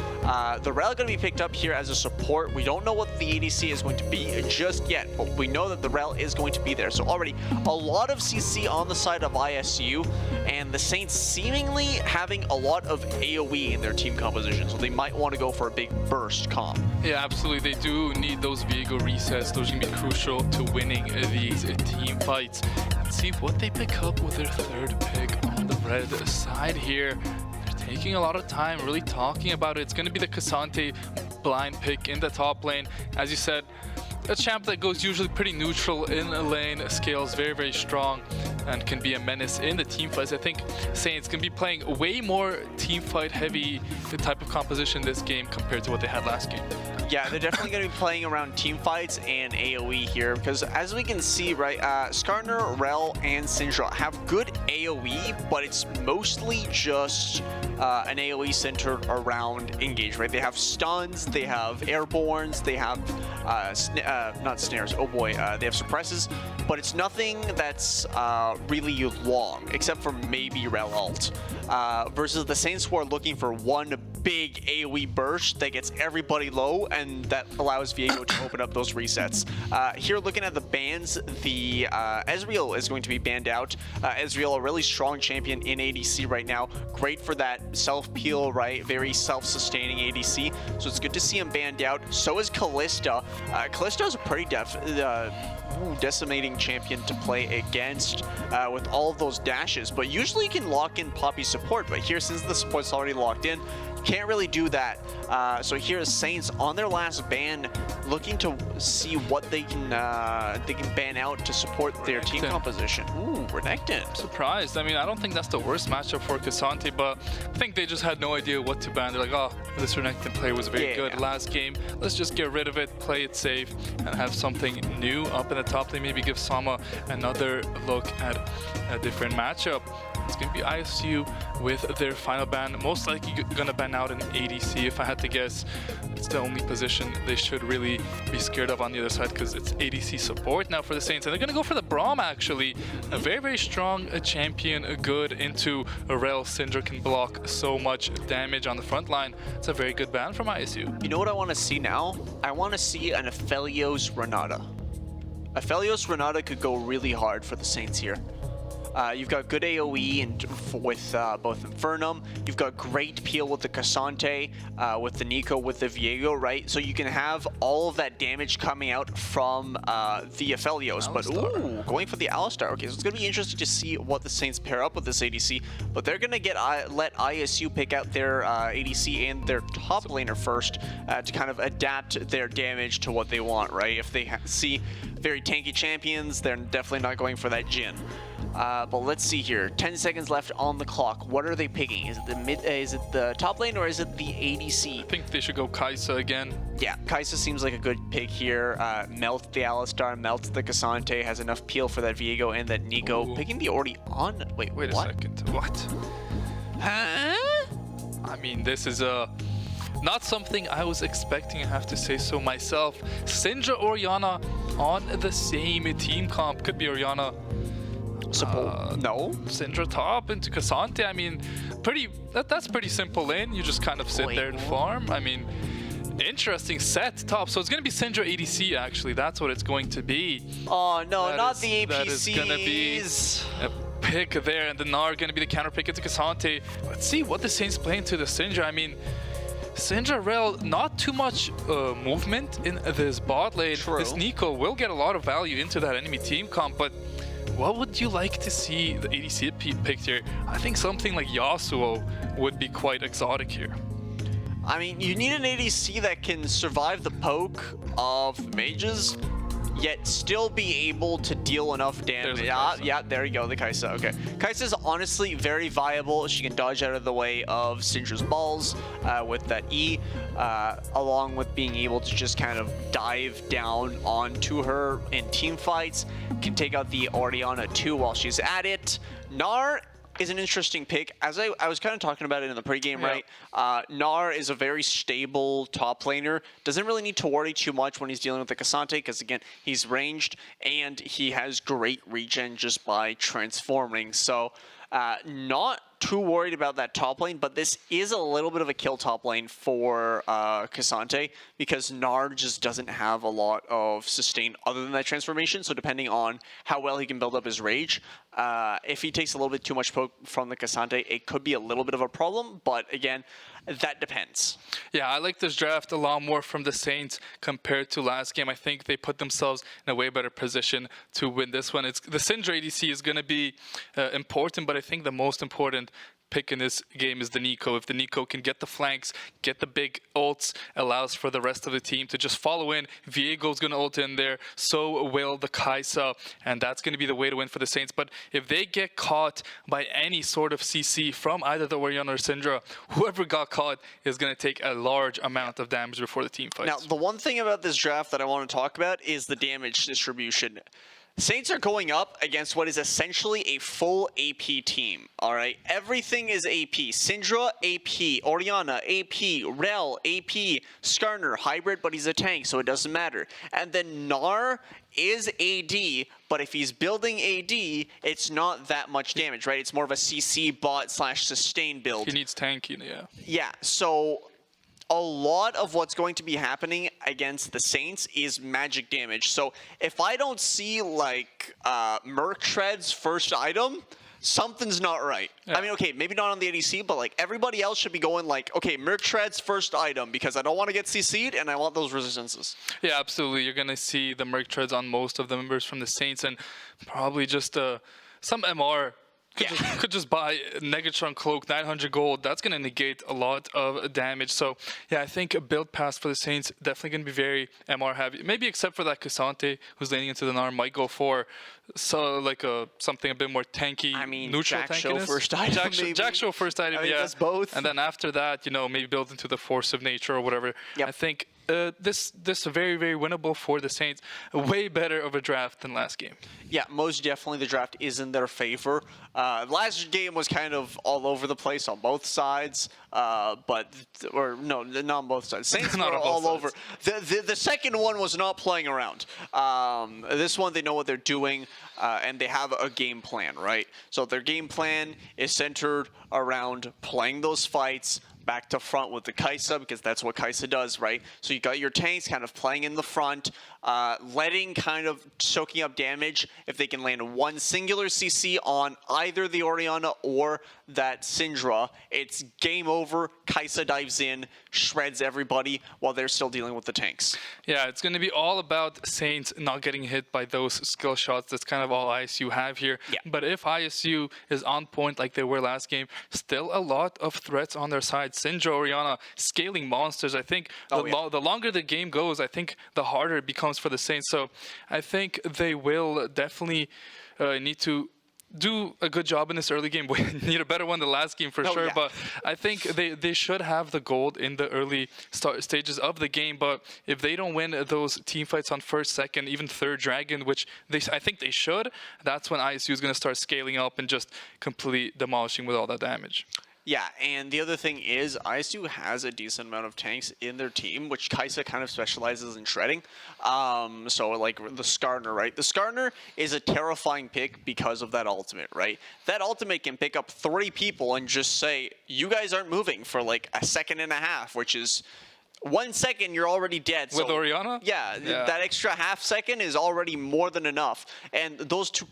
The Rel going to be picked up here as a support. We don't know what the ADC is going to be just yet, but we know that the Rel is going to be there. So already a lot of CC on the side of ISU, and the Saints seemingly having a lot of AoE in their team composition, so they might want to go for a big burst comp. Yeah, absolutely. They do need those Viego resets. Those are going to be crucial to winning these team fights. Let's see what they pick up with their third pick on the red side here. They're taking a lot of time really talking about it. It's going to be the Cassante blind pick in the top lane. As you said, a champ that goes usually pretty neutral in a lane, scales very, very strong, and can be a menace in the team fights. I think Saints can be playing way more team fight heavy type of composition this game compared to what they had last game. Yeah, they're definitely going to be playing around team fights and AoE here, because as we can see, right, Skarner, Rel, and Syndra have good AoE, but it's mostly just an AoE centered around engage, right? They have stuns, they have airbornes, they have not snares, oh boy, they have suppresses, but it's nothing that's really long, except for maybe Rel ult. Versus the Saints, who are looking for one big AoE burst that gets everybody low, and that allows Viego to open up those resets. Here, looking at the bans, the Ezreal is going to be banned out. Ezreal, a really strong champion in ADC right now. Great for that self-peel, right? Very self-sustaining ADC. So it's good to see him banned out. So is Kalista. Kalista is a pretty decimating champion to play against with all of those dashes, but usually you can lock in Poppy's support, but here, since the support's already locked in, can't really do that. So here is Saints on their last ban, looking to see what they can ban out to support their team composition. Ooh, Renekton. Surprised. I mean, I don't think that's the worst matchup for Cassante, but I think they just had no idea what to ban. They're like, oh, this Renekton play was very good last game. Let's just get rid of it, play it safe, and have something new up in the top lane. Maybe give Sama another look at a different matchup. It's going to be ISU with their final ban. Most likely going to ban out an ADC. If I had to guess, it's the only position they should really be scared of on the other side, because it's ADC support now for the Saints. And they're going to go for the Braum, actually. A very, very strong champion, good into a Rel. Syndra can block so much damage on the front line. It's a very good ban from ISU. You know what I want to see now? I want to see an Aphelios Renata. Aphelios Renata could go really hard for the Saints here. You've got good AoE with both Infernum. You've got great peel with the Cassante, with the Nico, with the Viego, right? So you can have all of that damage coming out from the Aphelios. But ooh, going for the Alistar. Okay, so it's going to be interesting to see what the Saints pair up with this ADC. But they're going to let ISU pick out their ADC and their top laner first to kind of adapt their damage to what they want, right? If they see very tanky champions, they're definitely not going for that Jhin. But let's see here. 10 seconds left on the clock. What are they picking? Is it the mid? Is it the top lane or is it the ADC? I think they should go Kai'Sa again. Yeah, Kai'Sa seems like a good pick here. Melt the Alistar, melt the Cassante, has enough peel for that Viego and that Nico. Ooh. Picking the Ordi on. Wait, Wait what? a second. What? Huh? I mean, this is not something I was expecting, I have to say so myself. Syndra Orianna on the same team comp. Could be Orianna. No. Syndra top into Cassante. I mean, that's pretty simple lane. You just kind of sit there and farm. I mean, interesting set top. So it's going to be Syndra ADC, actually. That's what it's going to be. Oh, no, not the APCs. That is going to be a pick there. And the Gnar going to be the counter pick into Cassante. Let's see what the Saints play into the Syndra. I mean, Syndra Rel, not too much movement in this bot lane. True. This Nico will get a lot of value into that enemy team comp, but what would you like to see the ADC picked here? I think something like Yasuo would be quite exotic here. I mean, you need an ADC that can survive the poke of mages, yet still be able to deal enough damage. Yeah, there you go, the Kai'Sa. Okay, Kai'Sa's honestly very viable. She can dodge out of the way of Syndra's balls with that E, along with being able to just kind of dive down onto her in team fights. Can take out the Orianna too while she's at it. Gnar is an interesting pick. As I was kind of talking about it in the pregame, right? Gnar is a very stable top laner. Doesn't really need to worry too much when he's dealing with the Cassante, because again, he's ranged and he has great regen just by transforming. So not too worried about that top lane, but this is a little bit of a kill top lane for Cassante, because Gnar just doesn't have a lot of sustain other than that transformation. So depending on how well he can build up his rage, if he takes a little bit too much poke from the Cassante, it could be a little bit of a problem. But again, that depends. Yeah, I like this draft a lot more from the Saints compared to last game. I think they put themselves in a way better position to win this one. The Syndra ADC is going to be important, but I think the most important pick in this game is the Nico. If the Nico can get the flanks, get the big ults, allows for the rest of the team to just follow in. Viego's going to ult in there, so will the Kai'Sa, and that's going to be the way to win for the Saints. But if they get caught by any sort of CC from either the Orianna or Syndra, whoever got caught is going to take a large amount of damage before the team fights. Now, the one thing about this draft that I want to talk about is the damage distribution. Saints are going up against what is essentially a full AP team, all right? Everything is AP. Syndra, AP. Orianna, AP. Rel, AP. Skarner, hybrid, but he's a tank, so it doesn't matter. And then Gnar is AD, but if he's building AD, it's not that much damage, right? It's more of a CC bot / sustain build. He needs tanking, yeah. Yeah, so a lot of what's going to be happening against the Saints is magic damage. So if I don't see like Merc Shred's first item, something's not right. Yeah. I mean, okay, maybe not on the ADC, but like everybody else should be going like, okay, Merc Shred's first item, because I don't want to get CC'd and I want those resistances. Yeah, absolutely. You're going to see the Merc Shreds on most of the members from the Saints, and probably just some MR. Could just buy Negatron Cloak, 900 gold. That's going to negate a lot of damage. So, yeah, I think a build pass for the Saints definitely going to be very MR heavy. Maybe except for that Cassante, who's laning into the Gnar, might go for something a bit more tanky, neutral Jack tankiness. Show first item, Jack Show first item, yeah. That's both. And then after that, maybe build into the Force of Nature or whatever. Yep. I think this very, very winnable for the Saints. Way better of a draft than last game. Yeah, most definitely the draft is in their favor. Last game was kind of all over the place on both sides, not on both sides. Saints were all over. The second one was not playing around. This one, they know what they're doing, and they have a game plan, right? So their game plan is centered around playing those fights, back to front with the Kai'Sa, because that's what Kai'Sa does, right? So you got your tanks kind of playing in the front, letting kind of soaking up damage. If they can land one singular CC on either the Orianna or that Syndra, it's game over. Kai'Sa dives in, shreds everybody while they're still dealing with the tanks. Yeah, it's going to be all about Saints not getting hit by those skill shots. That's kind of all ISU have here. Yeah. But if ISU is on point like they were last game, still a lot of threats on their side. Syndra, Orianna, scaling monsters. I think the longer the game goes, I think the harder it becomes for the Saints. So I think they will definitely need to do a good job in this early game. We need a better one than last game for sure. Yeah. But I think they should have the gold in the early stages of the game. But if they don't win those team fights on first, second, even third dragon, which I think they should, that's when ISU is going to start scaling up and just completely demolishing with all that damage. Yeah, and the other thing is ISU has a decent amount of tanks in their team, which Kai'Sa kind of specializes in shredding. So like the Skarner, right? The Skarner is a terrifying pick because of that ultimate, right? That ultimate can pick up 3 people and just say, you guys aren't moving for like a second and a half, which is 1 second, you're already dead. With Orianna? Yeah, that extra half second is already more than enough. And those two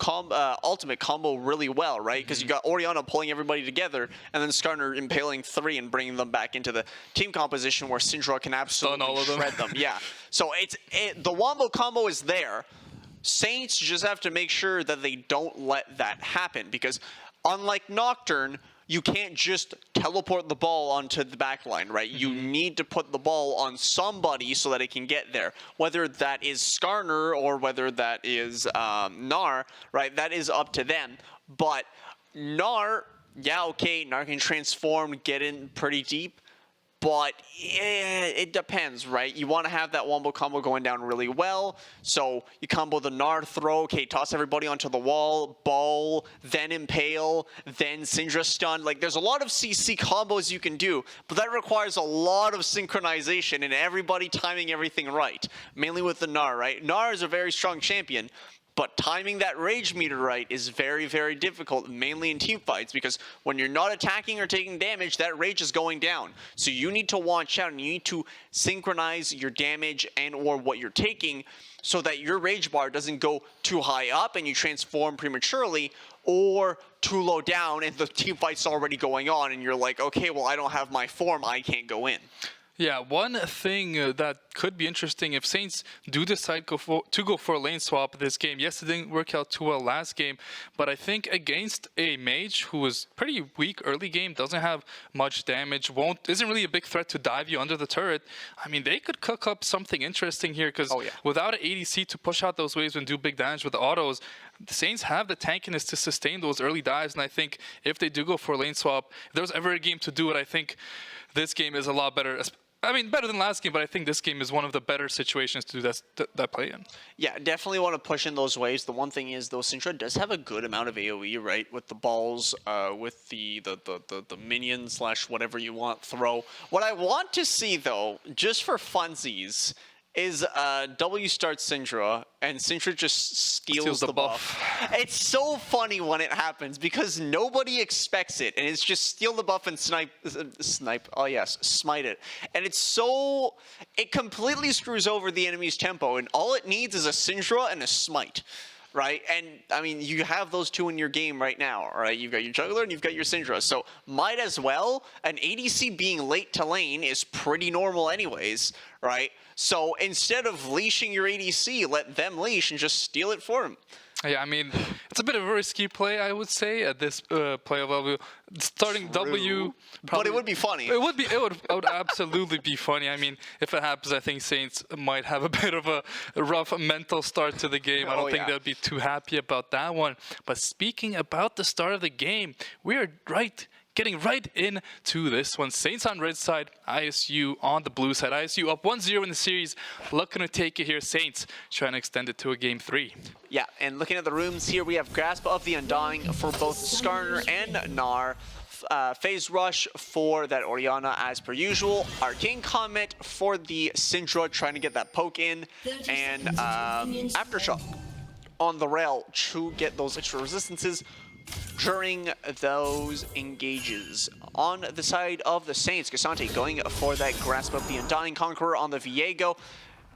ultimate combo really well, right? Because you got Orianna pulling everybody together, and then Skarner impaling 3 and bringing them back into the team composition where Syndra can absolutely shred them. Yeah. So the wombo combo is there. Saints just have to make sure that they don't let that happen, because unlike Nocturne, you can't just teleport the ball onto the back line, right? You need to put the ball on somebody so that it can get there. Whether that is Skarner or whether that is Gnar, right? That is up to them. But Gnar, yeah, okay, Gnar can transform, get in pretty deep. But it depends, right? You want to have that wombo combo going down really well. So you combo the Gnar throw, okay, toss everybody onto the wall, ball, then impale, then Syndra stun. Like, there's a lot of CC combos you can do, but that requires a lot of synchronization and everybody timing everything right. Mainly with the Gnar, right? Gnar is a very strong champion, but timing that rage meter right is very, very difficult, mainly in team fights, because when you're not attacking or taking damage, that rage is going down. So you need to watch out and you need to synchronize your damage and or what you're taking so that your rage bar doesn't go too high up and you transform prematurely, or too low down and the team fight's already going on and you're like, okay, well, I don't have my form, I can't go in. Yeah, one thing that could be interesting if Saints do decide to go for a lane swap this game. Yes, it didn't work out too well last game, but I think against a mage who was pretty weak early game, doesn't have much damage, isn't really a big threat to dive you under the turret. I mean, they could cook up something interesting here, because without an ADC to push out those waves and do big damage with the autos, the Saints have the tankiness to sustain those early dives. And I think if they do go for a lane swap, if there's ever a game to do it, I think this game is a lot better. I mean, better than last game, but I think this game is one of the better situations to do that play in. Yeah, definitely want to push in those waves. The one thing is, though, Syndra does have a good amount of AoE, right? With the balls, with the minion / whatever you want throw. What I want to see, though, just for funsies, is W starts Syndra, and Syndra just steals the buff. It's so funny when it happens, because nobody expects it, and it's just steal the buff and smite it. And it completely screws over the enemy's tempo, and all it needs is a Syndra and a smite. Right? And, I mean, you have those two in your game right now, right? You've got your jungler and you've got your Syndra. So, might as well. An ADC being late to lane is pretty normal anyways, right? So, instead of leashing your ADC, let them leash and just steal it for them. Yeah, I mean, it's a bit of a risky play, I would say, at this play of W. Starting W, probably, but it would be funny. It would absolutely be funny. I mean, if it happens, I think Saints might have a bit of a rough mental start to the game. I don't think they'll be too happy about that one. But speaking about the start of the game, we are getting right into this one. Saints on red side, ISU on the blue side. ISU up 1-0 in the series, looking to take it here. Saints trying to extend it to a game 3. Yeah, and looking at the rooms here, we have Grasp of the Undying for both Skarner and Gnar. Phase Rush for that Orianna as per usual. Arcane Comet for the Syndra, trying to get that poke in. And Aftershock on the rail to get those extra resistances. during those engages. On the side of the Saints, Cassante going for that Grasp of the Undying Conqueror on the Viego.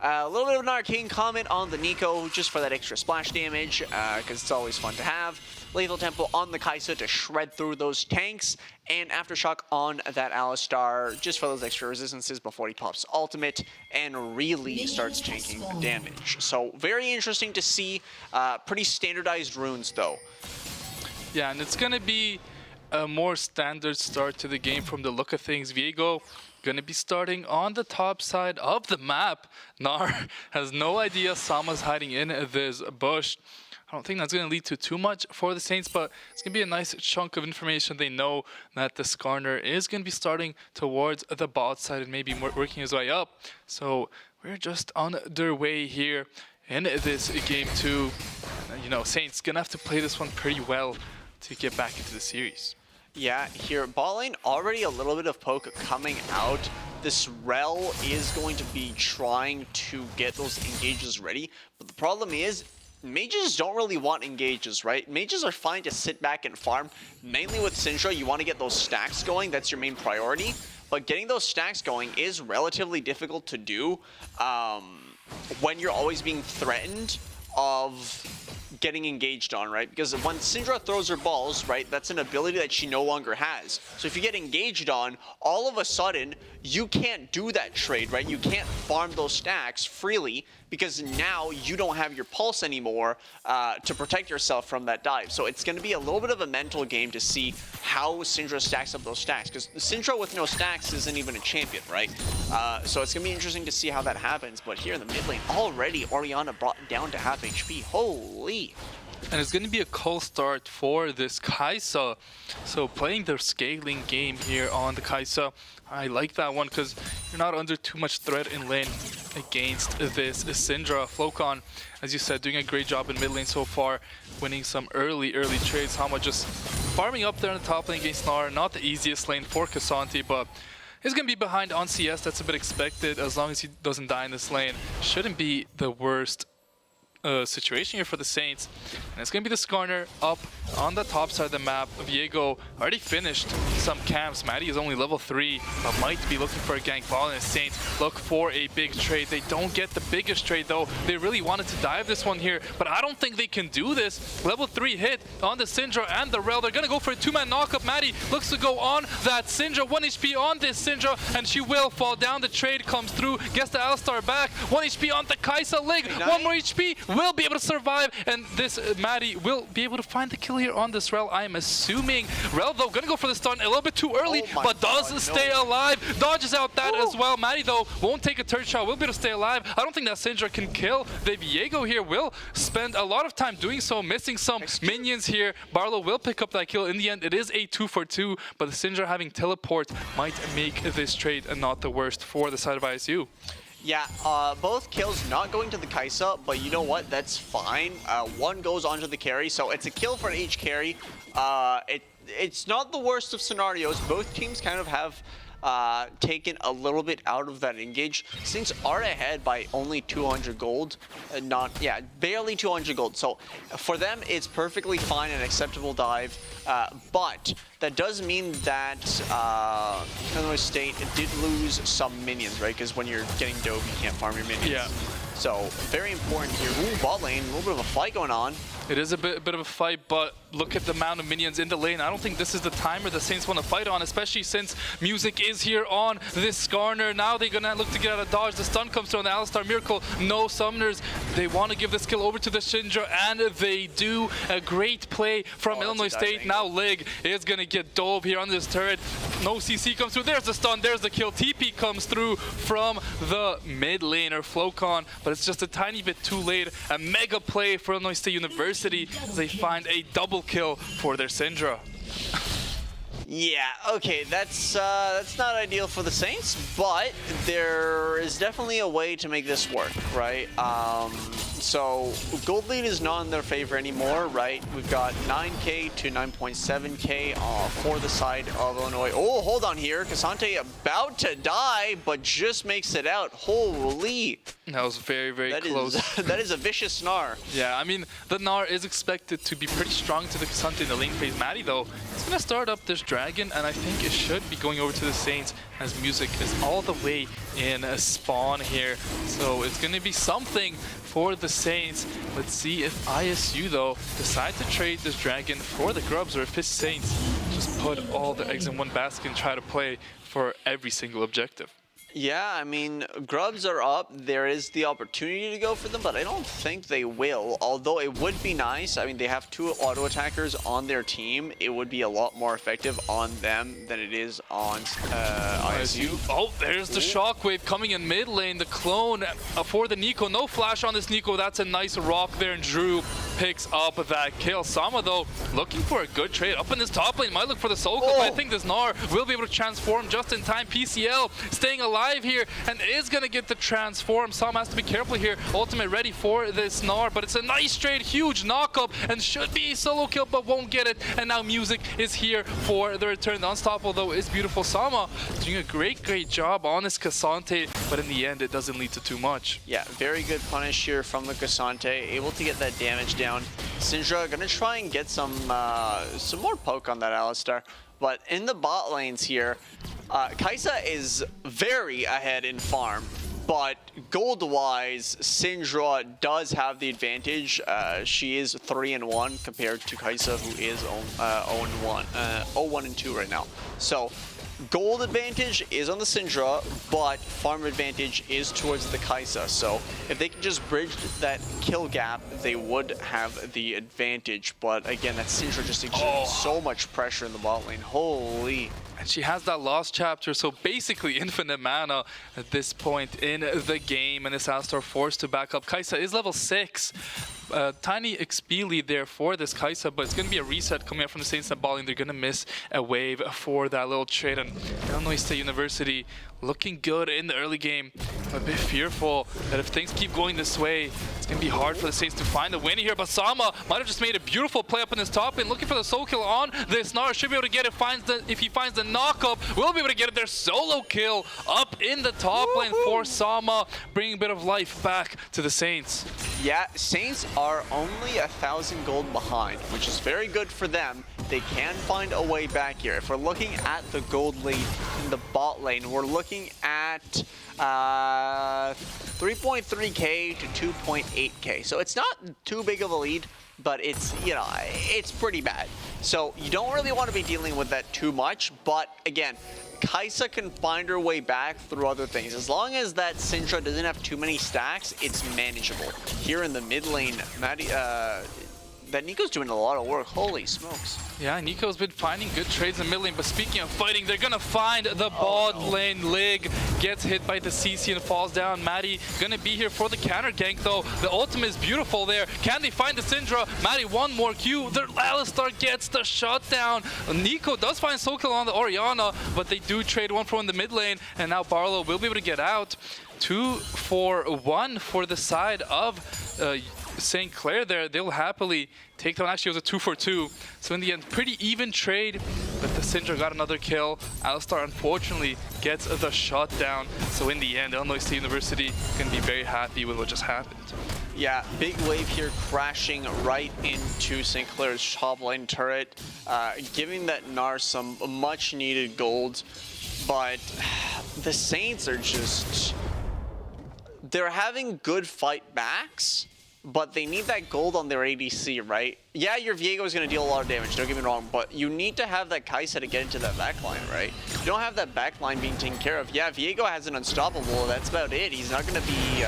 A little bit of an arcane comment on the Nico, just for that extra splash damage, because it's always fun to have. Lethal Tempo on the Kaisa to shred through those tanks, and Aftershock on that Alistar, just for those extra resistances before he pops ultimate and really starts tanking damage. So very interesting to see. Pretty standardized runes though. Yeah, and it's gonna be a more standard start to the game from the look of things. Viego gonna be starting on the top side of the map. Gnar has no idea Sama's hiding in this bush. I don't think that's going to lead to too much for the Saints, but it's going to be a nice chunk of information. They know that the Skarner is going to be starting towards the bot side and maybe working his way up. So we're just on their way here in this game too. You know, Saints going to have to play this one pretty well to get back into the series. Yeah, here, bot lane, already a little bit of poke coming out. This Rel is going to be trying to get those engages ready, but the problem is, mages don't really want engages, right? Mages are fine to sit back and farm. Mainly with Syndra, you want to get those stacks going. That's your main priority. But getting those stacks going is relatively difficult to do when you're always being threatened of getting engaged on, right? Because when Syndra throws her balls, right, that's an ability that she no longer has. So if you get engaged on, all of a sudden, you can't do that trade, right? You can't farm those stacks freely because now you don't have your pulse anymore to protect yourself from that dive. So it's going to be a little bit of a mental game to see how Syndra stacks up those stacks, because Syndra with no stacks isn't even a champion, right? So it's going to be interesting to see how that happens. But here in the mid lane, already Orianna brought down to half HP. Holy! And it's going to be a cold start for this Kaisa. So playing their scaling game here on the Kaisa, I like that one because you're not under too much threat in lane against this Syndra. Flocon, as you said, doing a great job in mid lane so far, winning some early trades. Hama just farming up there in the top lane against Gnar. Not the easiest lane for Cassante, but he's going to be behind on CS. That's a bit expected as long as he doesn't die in this lane. Shouldn't be the worst situation here for the Saints. And it's going to be the Skarner up on the top side of the map. Viego already finished some camps. Maddie is only level 3, but might be looking for a gank ball, and the Saints look for a big trade. They don't get the biggest trade though. They really wanted to dive this one here, but I don't think they can do this. Level 3 hit on the Syndra and the Rel. They're going to go for a 2-man knockup. Maddie looks to go on that Syndra. 1 HP on this Syndra, and she will fall down. The trade comes through. Gets the Alistar back. 1 HP on the Kaisa. Lig, 1 more HP. Will be able to survive, and this Maddie will be able to find the kill here on this Rel, I am assuming. Rel though gonna go for the stun a little bit too early, but does stay alive. Dodges out that as well. Maddie though won't take a third shot, will be able to stay alive. I don't think that Syndra can kill. The Viego here will spend a lot of time doing so, missing some minions here. Barlow will pick up that kill. In the end, it is a 2-for-2, but the Syndra having teleport might make this trade not the worst for the side of ISU. Yeah, both kills not going to the Kaisa, but you know what? That's fine. One goes onto the carry, so it's a kill for each carry. It's not the worst of scenarios. Both teams kind of have taken a little bit out of that engage. Saints are ahead by only 200 gold. Barely 200 gold. So for them, it's perfectly fine and acceptable dive. But that does mean that Illinois State did lose some minions, right? Because when you're getting dove, you can't farm your minions. Yeah. So very important here. Ooh, bot lane, a little bit of a fight going on. It is a bit of a fight, but look at the amount of minions in the lane. I don't think this is the timer the Saints want to fight on, especially since music is here on this Skarner. Now they're going to look to get out of dodge. The stun comes through on the Alistar Miracle. No summoners. They want to give this kill over to the Syndra, and they do. A great play from Illinois State. Now Lig is going to get dove here on this turret. No CC comes through. There's the stun. There's the kill. TP comes through from the mid laner, Flocon, but it's just a tiny bit too late. A mega play for Illinois State University as they find a double kill for their Syndra. Yeah, okay, that's not ideal for the Saints, but there is definitely a way to make this work, right? So gold lead is not in their favor anymore, right? We've got 9K to 9.7K for the side of Illinois. Oh, hold on here. Cassante about to die, but just makes it out. Holy. That was very, very close. That is a vicious Gnar. Yeah, I mean, the Gnar is expected to be pretty strong to the Cassante in the lane phase. Maddie, though, is going to start up this Dragon, and I think it should be going over to the Saints as Music is all the way in a spawn here. So it's going to be something for the Saints. Let's see if ISU, though, decide to trade this Dragon for the Grubs, or if his Saints just put all their eggs in one basket and try to play for every single objective. Yeah, I mean, Grubs are up. There is the opportunity to go for them, but I don't think they will. Although it would be nice. I mean, they have 2 auto attackers on their team. It would be a lot more effective on them than it is on ISU. Oh, there's the Shockwave coming in mid lane. The clone for the Nico. No flash on this Nico. That's a nice rock there, and Drew picks up that kill. Sama, though, looking for a good trade. Up in this top lane, might look for the Soul Kill, but I think this Gnar will be able to transform just in time. PCL staying alive here and is going to get the transform. Sam has to be careful here. Ultimate ready for this Gnar, but it's a nice trade, huge knockup, and should be a solo kill, but won't get it. And now Music is here for the return. The Unstoppable, though, is beautiful. Sama doing a great job on this Cassante, but in the end, it doesn't lead to too much. Yeah, very good punish here from the Cassante, able to get that damage down. Syndra gonna try and get some more poke on that Alistar. But in the bot lanes here, Kai'Sa is very ahead in farm, but gold-wise, Syndra does have the advantage. She is 3-1 compared to Kai'Sa, who is 0-1 right now. So gold advantage is on the Syndra, but farm advantage is towards the Kai'Sa. So if they can just bridge that kill gap, they would have the advantage. But again, that Syndra just exerting so much pressure in the bot lane. Holy. And she has that Lost Chapter, so basically infinite mana at this point in the game, and this Alistar forced to back up. Kai'Sa is level 6. Tiny XP lead there for this Kai'Sa, but it's going to be a reset coming out from the Saints and balling. They're going to miss a wave for that little trade. And Illinois State University looking good in the early game. I'm a bit fearful that if things keep going this way, it's going to be hard for the Saints to find a win here. But Sama might have just made a beautiful play up in this top lane, looking for the soul kill on this Gnar. Should be able to get it. If he finds the knockup, we'll be able to get it there. Solo kill up in the top lane for Sama, bringing a bit of life back to the Saints. Yeah, Saints are only 1,000 gold behind, which is very good for them. They can find a way back here. If we're looking at the gold lead in the bot lane, we're looking at 3.3k to 2.8k. So it's not too big of a lead, but it's, you know, it's pretty bad. So you don't really want to be dealing with that too much, but again, Kai'Sa can find her way back through other things. As long as that Syndra doesn't have too many stacks, it's manageable. Here in the mid lane, that Nico's doing a lot of work. Holy smokes. Yeah, Nico's been finding good trades in mid lane, but speaking of fighting, they're gonna find the bot lane. Lig gets hit by the CC and falls down. Maddie gonna be here for the counter gank, though. The ultimate is beautiful there. Can they find the Syndra? Maddie, one more Q. Their Alistar gets the shutdown. Nico does find soul kill on the Orianna, but they do trade one for one in the mid lane, and now Barlow will be able to get out. 2-for-1 for the side of St. Clair there. They'll happily take down. Actually, it was a 2-for-2. So in the end, pretty even trade, but the Syndra got another kill. Alistar, unfortunately, gets the shutdown. So in the end, Illinois State University can be very happy with what just happened. Yeah, big wave here crashing right into St. Clair's top lane turret, giving that Gnar some much needed gold. But the Saints are just... they're having good fight backs, but they need that gold on their ADC, right? Yeah, your Viego is going to deal a lot of damage, don't get me wrong, but you need to have that Kai'Sa to get into that backline, right? You don't have that backline being taken care of. Yeah, Viego has an unstoppable, that's about it. He's not going to be...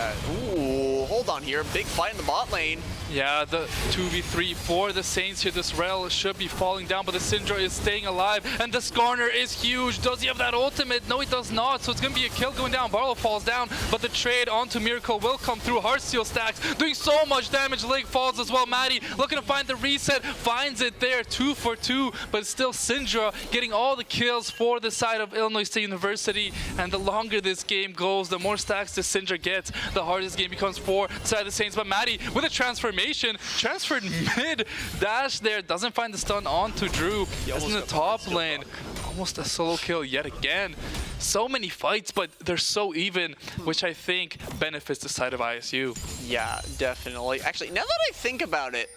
ooh, hold on here. Big fight in the bot lane. Yeah, the 2v3 for the Saints here. This Rel should be falling down, but the Syndra is staying alive, and the Skarner is huge. Does he have that ultimate? No, he does not, so it's going to be a kill going down. Barlow falls down, but the trade onto Miracle will come through. Heartsteel stacks, doing so much damage. Lig falls as well. Maddie looking to find the reset, finds it there. 2-for-2, but still Syndra getting all the kills for the side of Illinois State University. And the longer this game goes, the more stacks the Syndra gets, the harder this game becomes for side of the Saints, but Maddie with a transformation, transferred mid, dash there, doesn't find the stun onto Drew. Is in the top lane. Almost a solo kill yet again. So many fights, but they're so even, which I think benefits the side of ISU. Yeah, definitely. Actually, now that I think about it,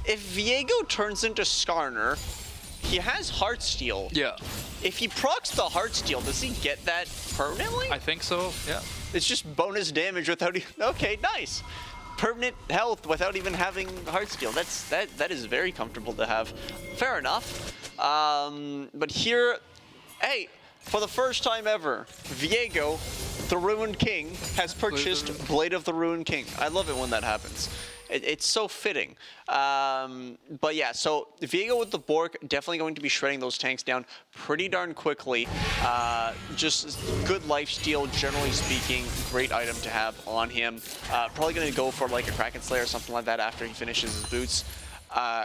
if Viego turns into Skarner, he has Heartsteel. Yeah. If he procs the Heartsteel, does he get that permanently? I think so, yeah. It's just bonus damage without... Okay, nice. Permanent health without even having Heartsteel. That is very comfortable to have. Fair enough. But here, hey, for the first time ever, Viego, the Ruined King, has purchased Blade of the Ruined King. I love it when that happens. It's so fitting. But yeah, so Viego with the Bork, definitely going to be shredding those tanks down pretty darn quickly. Just good lifesteal, generally speaking. Great item to have on him. Probably going to go for like a Kraken Slayer or something like that after he finishes his boots.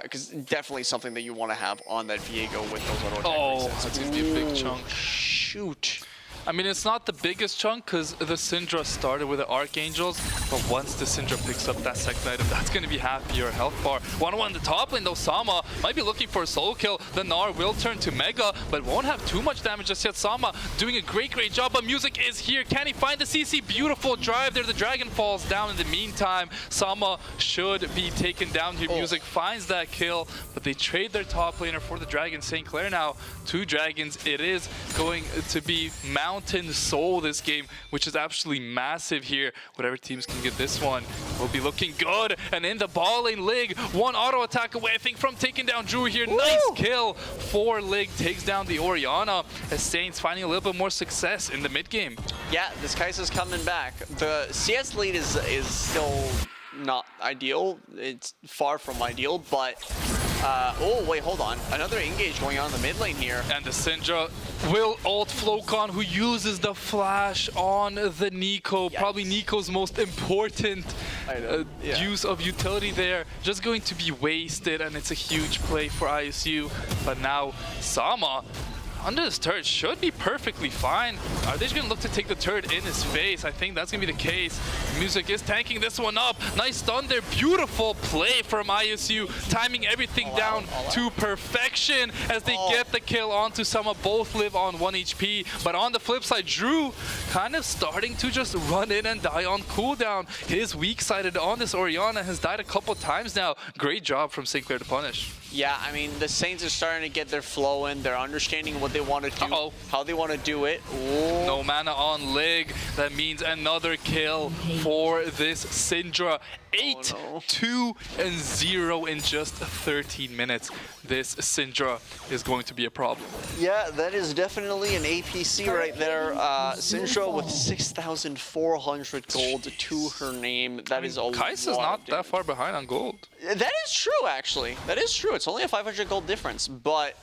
Because definitely something that you want to have on that Viego with those auto attack resets. That's going to be a big chunk. Shoot. I mean, it's not the biggest chunk because the Syndra started with the Archangels, but once the Syndra picks up that second item, that's going to be half your health bar. 1-1 in the top lane though, Sama might be looking for a solo kill. The Gnar will turn to Mega, but won't have too much damage just yet. Sama doing a great job, but Music is here. Can he find the CC? Beautiful drive there. The Dragon falls down in the meantime. Sama should be taken down here. Music finds that kill, but they trade their top laner for the Dragon. St. Clair now, 2 Dragons. It is going to be Mountain Soul this game, which is absolutely massive here. Whatever teams can get this one will be looking good. And in the ball lane, Lig, 1 auto attack away, I think, from taking down Drew here. Woo! Nice kill for Lig. Takes down the Orianna as Saints finding a little bit more success in the mid game. Yeah, this Kai'Sa's coming back. The CS lead is still not ideal. It's far from ideal, but oh wait, hold on. Another engage going on in the mid lane here. And the Syndra will ult Flocon, who uses the flash on the Nico. Yikes. Probably Nico's most important use of utility there. Just going to be wasted, and it's a huge play for ISU. But now Sama under this turret should be perfectly fine. Are they just going to look to take the turret in his face? I think that's going to be the case. Music is tanking this one up. Nice stun there. Beautiful play from ISU. Timing everything down to perfection as they get the kill onto Sama. Both live on 1 HP. But on the flip side, Drew kind of starting to just run in and die on cooldown. His weak-sided on this Orianna has died a couple times now. Great job from St. Clair to punish. Yeah, I mean, the Saints are starting to get their flow in. They're understanding what they want to do, how they want to do it. Ooh. No mana on Lig. That means another kill for this Syndra. 8-2-0 in just 13 minutes. This Syndra is going to be a problem. Yeah, that is definitely an APC right there. Syndra with 6,400 gold to her name. That is a lot. Kai'Sa's not that far behind on gold. That is true, actually. That is true. It's only a 500 gold difference, but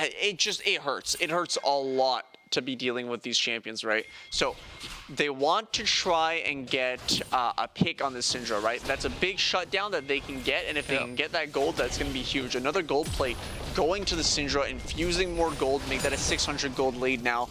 it hurts. It hurts a lot to be dealing with these champions, right? So they want to try and get a pick on this Syndra, right? That's a big shutdown that they can get, and if they can get that gold, that's going to be huge. Another gold plate going to the Syndra, infusing more gold, make that a 600 gold lead now.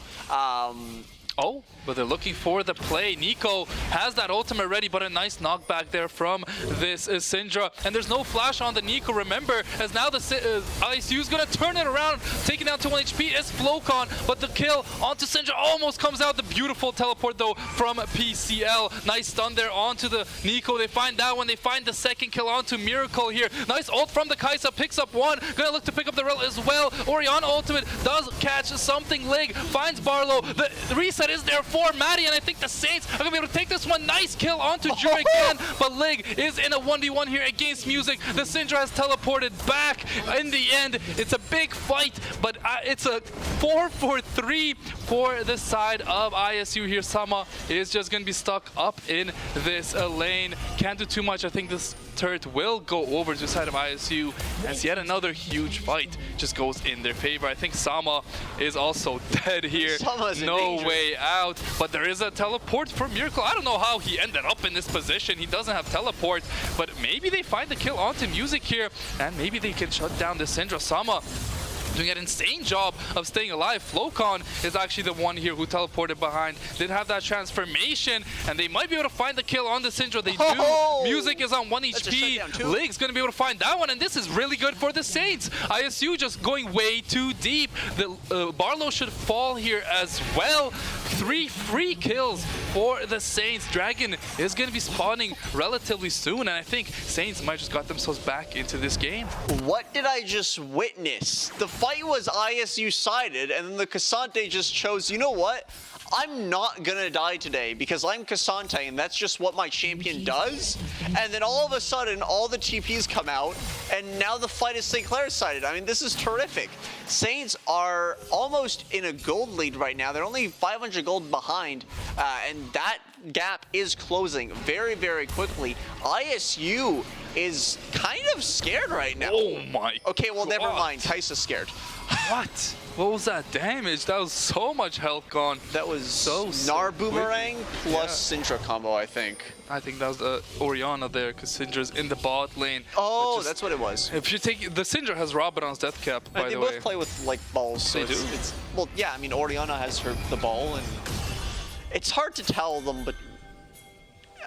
Oh, but they're looking for the play. Nico has that ultimate ready, but a nice knockback there from this Syndra. And there's no flash on the Nico, remember, as now the ISU is going to turn it around, taking down to 1 HP is Flocon, but the kill onto Syndra almost comes out. The beautiful teleport, though, from PCL. Nice stun there onto the Nico. They find that one. They find the second kill onto Miracle here. Nice ult from the Kai'Sa, picks up one. Going to look to pick up the Rel as well. Orianna ultimate does catch something. Lig finds Barlow. The reset is there for Maddie, and I think the Saints are going to be able to take this one. Nice kill onto Drew again, but Lig is in a 1v1 here against Music. The Syndra has teleported back. In the end, it's a big fight, but it's a 4-4-3 for the side of ISU here. Sama is just going to be stuck up in this lane. Can't do too much. I think this turret will go over to the side of ISU, as yet another huge fight just goes in their favor. I think Sama is also dead here. No way out, but there is a teleport for Miracle. I don't know how he ended up in this position. He doesn't have teleport, but maybe they find the kill onto Music here, and maybe they can shut down the Syndra. Sama doing an insane job of staying alive. Flocon is actually the one here who teleported behind. Did have that transformation, and they might be able to find the kill on the Syndra. They do. Music is on 1 HP. Lig's going to be able to find that one, and this is really good for the Saints. ISU just going way too deep. The Barlow should fall here as well. 3 free kills for the Saints. Dragon is going to be spawning relatively soon, and I think Saints might just got themselves back into this game. What did I just witness? The fight was ISU sided, and then the Cassante just chose, you know what? I'm not gonna die today because I'm Cassante and that's just what my champion does. And then all of a sudden, all the TPs come out and now the fight is St. Clair sided. I mean, this is terrific. Saints are almost in a gold lead right now. They're only 500 gold behind, and that gap is closing very, very quickly. ISU is kind of scared right now. Oh my Okay, well, God. never mind. Kaisa's scared. What? What was that damage? That was so much health gone. That was so Gnar Boomerang quickly. plus Syndra combo, I think. I think that was Orianna there, because Syndra's in the bot lane. Oh, that's what it was. If you take the Syndra has Rabadon's death cap, by And the they way. both play with like balls. So They do? It's well, yeah. I mean, Orianna has the ball, and it's hard to tell them, but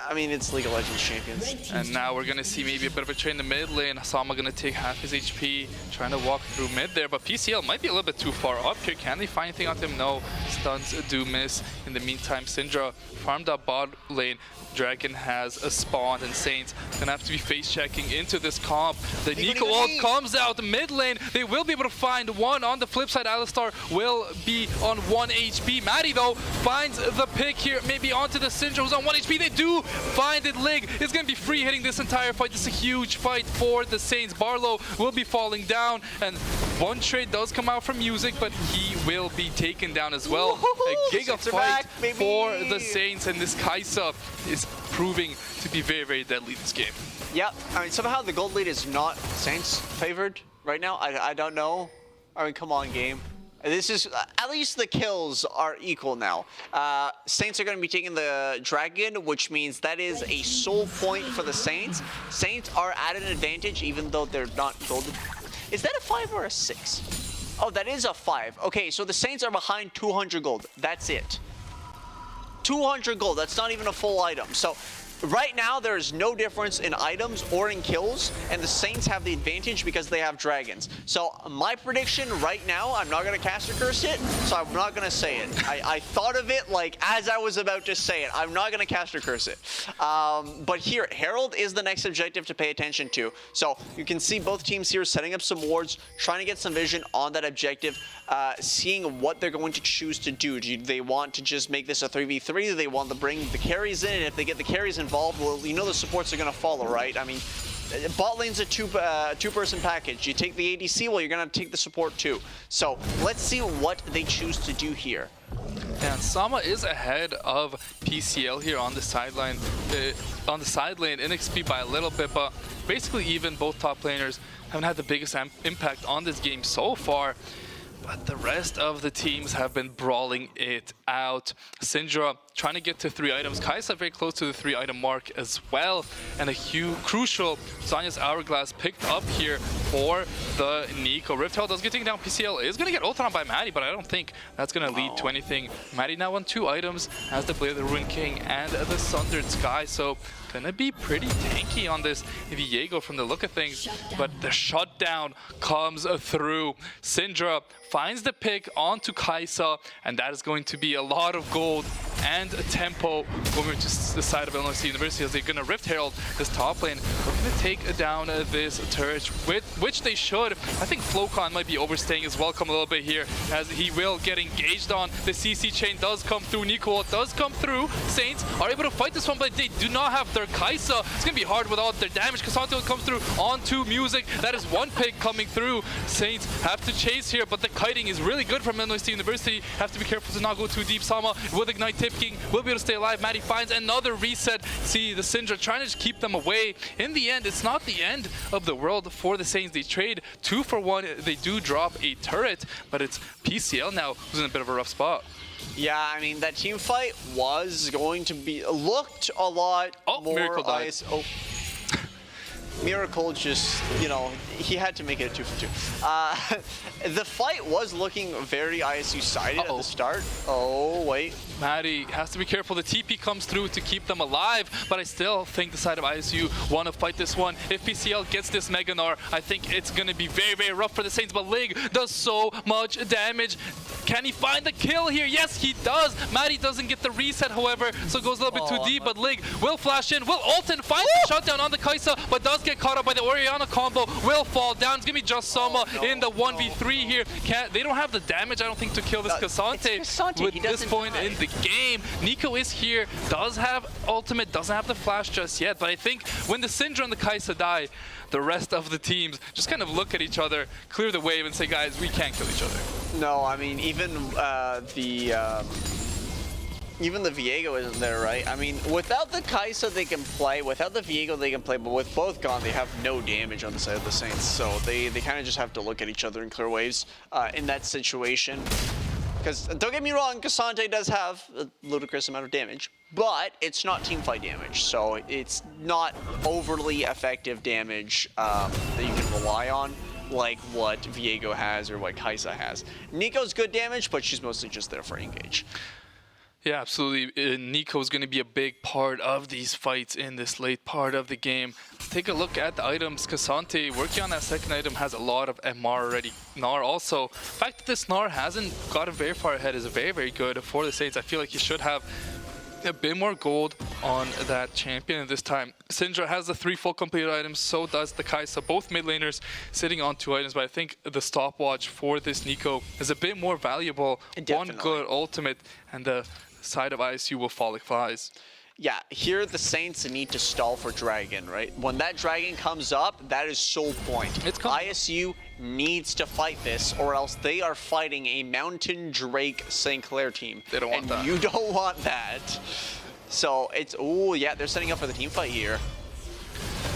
I mean, it's League of Legends champions. And now we're gonna see maybe a bit of a trade in the mid lane. Sama gonna take half his HP, trying to walk through mid there, but PCL might be a little bit too far up here. Can they find anything on him? No. Stuns do miss. In the meantime, Syndra farmed up bot lane. Dragon has a spawn, and Saints gonna have to be face checking into this comp. The Nico ult comes out mid lane. They will be able to find one. On the flip side, Alistar will be on 1 HP. Maddie though finds the pick here, maybe onto the Syndra who's on 1 HP. They do find it. Lig is gonna be free hitting this entire fight. This is a huge fight for the Saints. Barlow will be falling down, and one trade does come out from Music, but he will be taken down as well. A giga fight for the Saints, and this Kaisa is proving to be very, very deadly this game. Yeah, I mean, somehow the gold lead is not Saints favored right now. I don't know. I mean, come on, game. This is, at least the kills are equal now. Saints are going to be taking the Dragon, which means that is a soul point for the Saints. Saints are at an advantage, even though they're not golden. Is that a 5 or a 6? Oh, that is a 5. Okay, so the Saints are behind 200 gold. That's it. 200 gold. That's not even a full item. So right now, there is no difference in items or in kills, and the Saints have the advantage because they have dragons. So my prediction right now, I'm not going to cast or curse it, so I'm not going to say it. I thought of it like as I was about to say it. I'm not going to cast or curse it. But here, Herald is the next objective to pay attention to. So you can see both teams here setting up some wards, trying to get some vision on that objective, seeing what they're going to choose to do. Do they want to just make this a 3v3? Do they want to bring the carries in? And if they get the carries involved, well, you know the supports are going to follow, right? I mean, bot lane's a two-person package. You take the ADC, well, you're going to take the support too. So let's see what they choose to do here. And Sama is ahead of PCL here on the sideline, on the side lane in XP by a little bit, but basically even both top laners haven't had the biggest impact on this game so far. But the rest of the teams have been brawling it out. Syndra trying to get to 3 items. Kaisa very close to the 3-item mark as well. And a crucial Sonya's Hourglass picked up here for the Nico. Rift Herald does get taken down. PCL is going to get ulted on by Maddie, but I don't think that's going to lead to anything. Maddie now on 2 items as the Blade of the Ruin King and the Sundered Sky. So gonna be pretty tanky on this Viego from the look of things, but the shutdown comes through. Syndra finds the pick onto Kaisa, and that is going to be a lot of gold and a tempo over to the side of Illinois University as they're gonna Rift Herald this top lane. We're gonna take down this turret, which they should. I think Flocon might be overstaying his welcome a little bit here as he will get engaged on. The CC chain does come through, Nico does come through. Saints are able to fight this one, but they do not have their Kaisa. It's gonna be hard without their damage. Cassante comes through onto Music. That is one pick coming through. Saints have to chase here, but the kiting is really good from Illinois State University. Have to be careful to not go too deep. Sama with Ignite Tip King will be able to stay alive. Maddie finds another reset. See the Syndra trying to just keep them away. In the end, it's not the end of the world for the Saints. They trade 2 for 1. They do drop a turret, but it's PCL now who's in a bit of a rough spot. Yeah, I mean, that team fight was going to be, looked a lot more Miracle died. ice. Oh. Miracle just, you know, he had to make it a 2 for 2. The fight was looking very ISU-sided at the start. Oh, wait. Maddie has to be careful. The TP comes through to keep them alive, but I still think the side of ISU want to fight this one. If PCL gets this Mega Gnar, I think it's going to be very, very rough for the Saints, but Lig does so much damage. Can he find the kill here? Yes, he does. Maddie doesn't get the reset, however, so goes a little bit too deep, but Lig will flash in, will ult and find the shutdown on the Kai'Sa, but does get caught up by the Orianna combo, will fall down. It's going to be just Soma in the 1v3 here. They don't have the damage, I don't think, to kill this Cassante with this point in the game. Nico is here, does have ultimate, doesn't have the flash just yet, but I think when the Syndra and the Kai'Sa die, the rest of the teams just kind of look at each other, clear the wave, and say, guys, we can't kill each other. No, I mean, even the Viego isn't there, right? I mean, without the Kai'Sa they can play, without the Viego they can play, but with both gone, they have no damage on the side of the Saints, so they kind of just have to look at each other and clear waves in that situation. Because, don't get me wrong, Cassante does have a ludicrous amount of damage, but it's not teamfight damage, so it's not overly effective damage that you can rely on, like what Viego has or what Kai'Sa has. Nico's good damage, but she's mostly just there for engage. Yeah, absolutely. Nico is going to be a big part of these fights in this late part of the game. Take a look at the items. Cassante, working on that second item, has a lot of MR already. Gnar also. The fact that this Gnar hasn't gotten very far ahead is very, very good for the Saints. I feel like he should have a bit more gold on that champion this time. Syndra has the 3 full completed items, so does the Kai'Sa. Both mid laners sitting on 2 items, but I think the stopwatch for this Nico is a bit more valuable. Definitely. One good ultimate, and the side of ISU will fall like flies. Yeah, here the Saints need to stall for Dragon, right? When that Dragon comes up, that is sole point. ISU needs to fight this, or else they are fighting a Mountain Drake St. Clair team. They don't want that. You don't want that. So it's, oh yeah, they're setting up for the team fight here.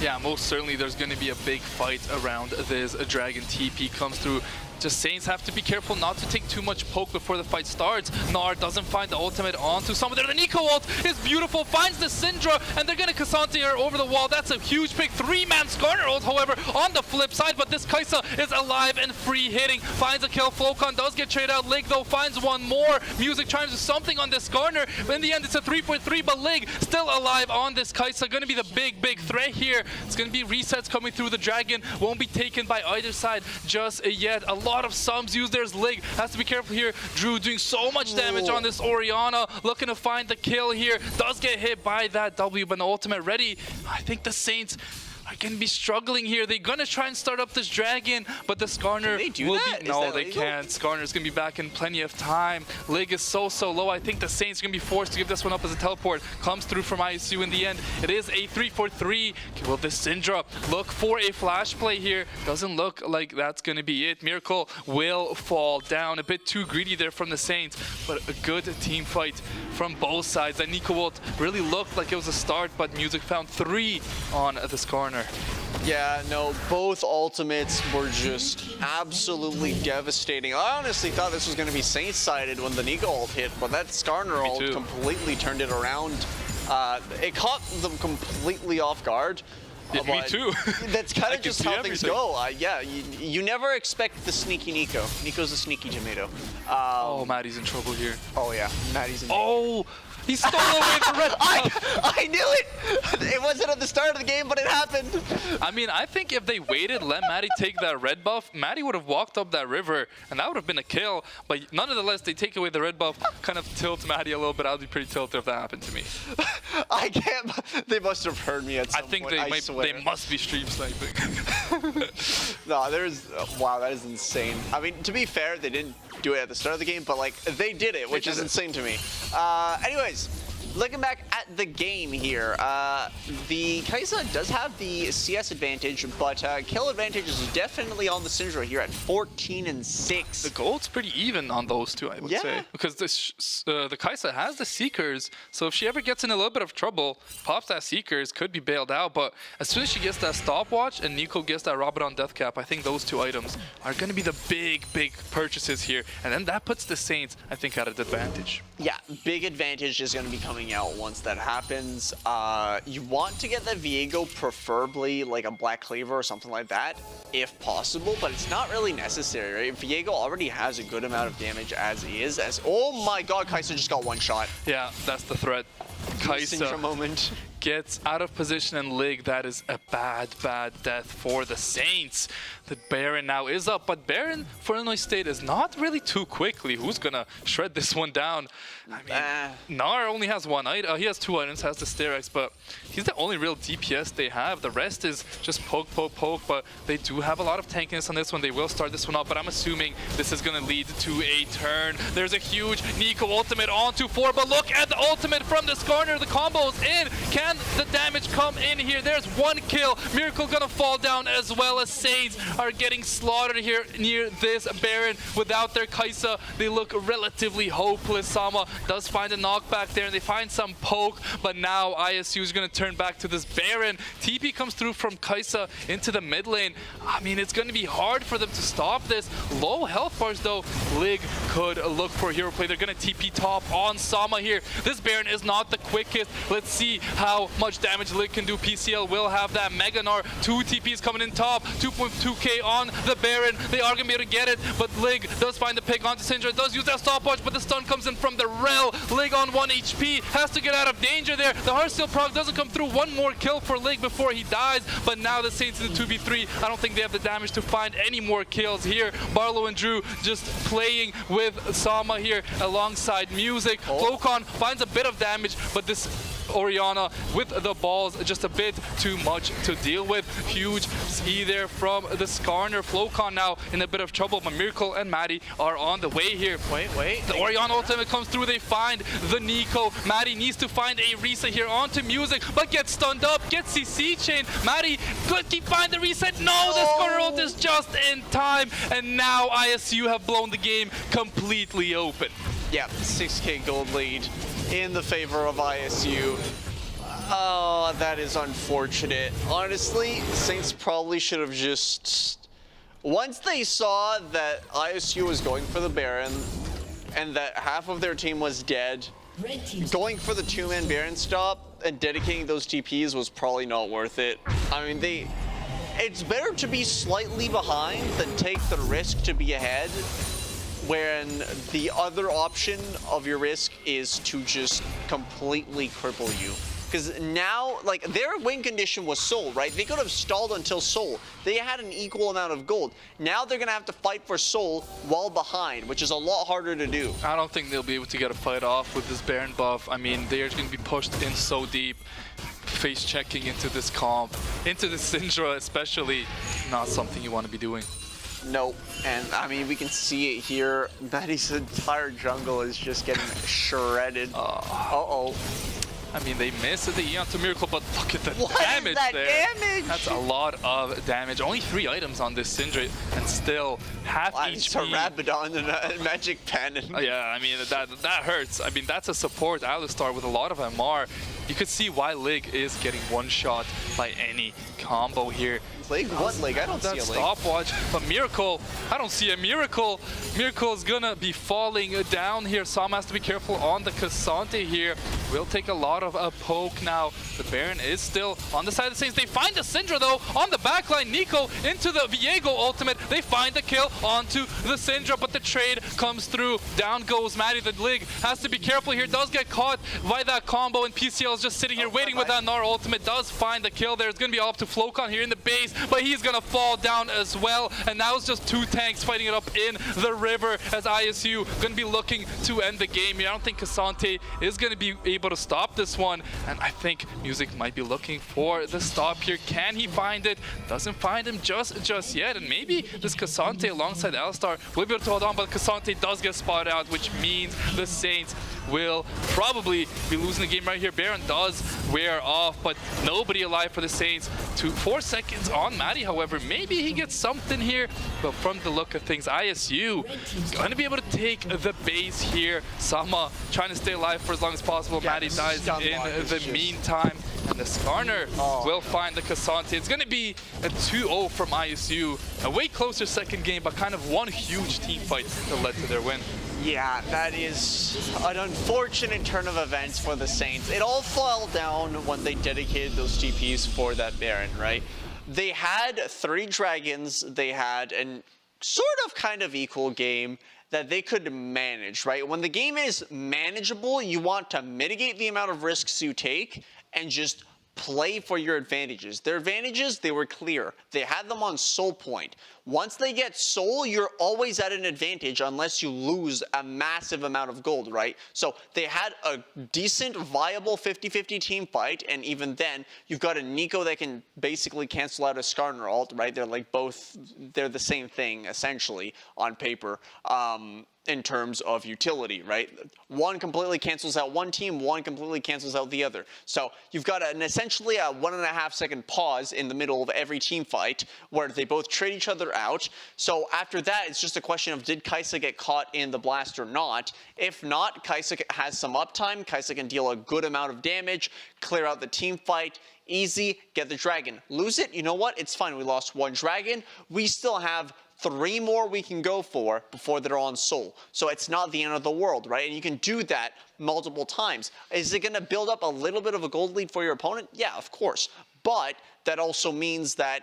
Yeah, most certainly there's going to be a big fight around this. A Dragon TP comes through. Just Saints have to be careful not to take too much poke before the fight starts. Gnar doesn't find the ultimate onto someone there. The Nico ult is beautiful, finds the Syndra, and they're going to Cassante her over the wall. That's a huge pick. 3-man Skarner ult, however, on the flip side, but this Kai'Sa is alive and free hitting. Finds a kill. Flocon does get traded out. Lig, though, finds one more. Music tries to do something on this Skarner, but in the end, it's a 3 for 3, but Lig still alive on this Kai'Sa. Going to be the big, big threat here. It's going to be resets coming through. The Dragon won't be taken by either side just yet. A lot of sums used. There's Lig. Has to be careful here. Drew doing so much damage on this Orianna. Looking to find the kill here. Does get hit by that W, but the ultimate ready. I think the Saints are going to be struggling here. They're going to try and start up this Dragon, but the Skarner will be... No, they can't. Skarner's going to be back in plenty of time. Lig is so low. I think the Saints are going to be forced to give this one up as a teleport. Comes through from ISU in the end. It is a 3 for 3. Will this Syndra look for a flash play here? Doesn't look like that's going to be it. Miracle will fall down. A bit too greedy there from the Saints, but a good team fight from both sides. That Nico ult really looked like it was a start, but Music found 3 on the Skarner. Yeah, no, both ultimates were just absolutely devastating. I honestly thought this was going to be Saints-sided when the Nico ult hit, but that Skarner ult completely turned it around. It caught them completely off guard. Me too. That's kind of just how things go. Yeah, you never expect the sneaky Nico. Nico's a sneaky tomato. Oh, Maddie's in trouble here. Oh yeah, Maddie's in trouble. He stole away the red buff. I knew it! It wasn't at the start of the game, but it happened. I mean, I think if they waited, let Maddie take that red buff, Maddie would have walked up that river, and that would have been a kill. But nonetheless, they take away the red buff, kind of tilts Maddie a little bit. I'd be pretty tilted if that happened to me. I can't. They must have heard me at some point. I think they must be stream sniping. No, there's... wow, that is insane. I mean, to be fair, they didn't do it at the start of the game, but like they did it, which is insane to me. Anyways, looking back at the game here, the Kai'Sa does have the CS advantage, but kill advantage is definitely on the Syndra here at 14 and 6. The gold's pretty even on those two, I would say, because the Kai'Sa has the Seekers, so if she ever gets in a little bit of trouble, pops that Seekers, could be bailed out, but as soon as she gets that stopwatch and Nico gets that Rabadon Deathcap, I think those 2 items are going to be the big purchases here, and then that puts the Saints, I think, at an advantage. Yeah, big advantage is going to be coming running out once that happens. You want to get that Viego, preferably like a Black Cleaver or something like that, if possible, but it's not really necessary, right? Viego already has a good amount of damage as is. Oh my god, Kai'Sa just got one shot. Yeah, that's the threat. Syndra Kai'Sa moment. gets out of position and Lig. That is a bad death for the Saints. The Baron now is up, but Baron for Illinois State is not really too quickly. Who's gonna shred this one down? I mean, Nar only has one item. He has 2 items, has the Sterex, but he's the only real DPS they have. The rest is just poke, but they do have a lot of tankiness on this one. They will start this one up, but I'm assuming this is gonna lead to a turn. There's a huge Nico ultimate onto 4, but look at the ultimate from the Skarner. The combo's in. Can the damage come in here? There's 1 kill. Miracle gonna fall down, as well as Saints are getting slaughtered here near this Baron. Without their Kai'Sa, they look relatively hopeless. Sama does find a knockback there, and they find some poke, but now ISU is gonna turn back to this Baron. TP comes through from Kai'Sa into the mid lane. I mean, it's gonna be hard for them to stop this. Low health bars though. Lig could look for a hero play. They're gonna TP top on Sama here. This Baron is not the quickest. Let's see how much damage Lig can do. PCL will have that. Meganar, 2 TPs coming in top, 2.2k on the Baron. They are gonna be able to get it, but Lig does find the pick onto Syndra. Does use that stopwatch, but the stun comes in from the Rel. Lig on 1 HP, has to get out of danger there. The Heartsteel proc doesn't come through. 1 more kill for Lig before he dies, but now the Saints in the 2v3. I don't think they have the damage to find any more kills here. Barlow and Drew just playing with Sama here alongside Music. Flocon finds a bit of damage, but this Orianna with the balls just a bit too much to deal with. Huge E there from the Skarner. Flocon now in a bit of trouble, but Miracle and Maddie are on the way here. Wait. The Orianna ultimate comes through. They find the Nico. Maddie needs to find a reset here onto Music, but gets stunned up, gets CC chain. Maddie could find the reset. No, the Skarner ult is just in time, and now ISU have blown the game completely open. Yeah, 6k gold lead in the favor of ISU. Oh, that is unfortunate. Honestly, Saints probably should have just... Once they saw that ISU was going for the Baron and that half of their team was dead, going for the 2-man Baron stop and dedicating those TPs was probably not worth it. I mean, it's better to be slightly behind than take the risk to be ahead, when the other option of your risk is to just completely cripple you. Because now, like, their win condition was Soul, right? They could have stalled until Soul. They had an equal amount of gold. Now they're gonna have to fight for Soul while behind, which is a lot harder to do. I don't think they'll be able to get a fight off with this Baron buff. I mean, they're gonna be pushed in so deep. Face checking into this comp, into the Syndra especially, not something you want to be doing. Nope, and I mean, we can see it here. Maddie's entire jungle is just getting shredded. Uh-oh. I mean, they missed the Eon to Miracle, but look at the damage What is that there. damage? That's a lot of damage. Only 3 items on this Syndra, and still half It's HP. a Rabadon and a Magic Pen. Yeah, I mean, that hurts. I mean, that's a support Alistar with a lot of MR. You could see why Lig is getting one-shot by any combo here. Lig? What Lig? I don't see a Lig. Stopwatch, but Miracle, I don't see a Miracle. Miracle is gonna be falling down here. Sam has to be careful on the Cassante here. Will take a lot of a poke now. The Baron is still on the side of the Saints. They find the Syndra though on the backline. Nico into the Viego ultimate. They find the kill onto the Syndra, but the trade comes through. Down goes Maddie. The Lig has to be careful here. Does get caught by that combo, and PCL is just sitting here waiting with that Nar ultimate. Does find the kill there. It's gonna be up to Flocon here in the base, but he's gonna fall down as well. And now it's just 2 tanks fighting it up in the river as ISU gonna be looking to end the game here. I don't think Cassante is gonna be able to stop this one, and I think Music might be looking for the stop here. Can he find it? Doesn't find him just yet, and maybe this Cassante alongside Alistar will be able to hold on, but Cassante does get spotted out, which means the Saints will probably be losing the game right here. Baron does wear off, but nobody alive for the Saints. 4 seconds on Maddie, however. Maybe he gets something here, but from the look of things, ISU going to be able to take the base here. Sama trying to stay alive for as long as possible. Yeah, Maddie dies in the meantime, and the Skarner will find the Cassante. It's going to be a 2-0 from ISU. A way closer second game, but kind of one huge team fight that led to their win. Yeah, that is an unfortunate turn of events for the Saints. It all fell down when they dedicated those TPs for that Baron, right? They had 3 dragons, they had an sort of kind of equal game that they could manage, right? When the game is manageable, you want to mitigate the amount of risks you take and just play for your advantages. Their advantages, they were clear. They had them on soul point. Once they get soul, you're always at an advantage unless you lose a massive amount of gold, right? So they had a decent, viable 50-50 team fight, and even then, you've got a Nico that can basically cancel out a Skarner ult, right? They're like both, they're the same thing, essentially, on paper. In terms of utility, right? One completely cancels out one team, one completely cancels out the other. So you've got essentially a 1.5 second pause in the middle of every team fight where they both trade each other out. So after that, it's just a question of did Kai'Sa get caught in the blast or not? If not, Kai'Sa has some uptime. Kai'Sa can deal a good amount of damage, clear out the team fight, easy, get the dragon. Lose it, you know what? It's fine. We lost 1 dragon. We still have 3 more we can go for before they're on soul. So it's not the end of the world, right? And you can do that multiple times. Is it going to build up a little bit of a gold lead for your opponent? Yeah, of course. But that also means that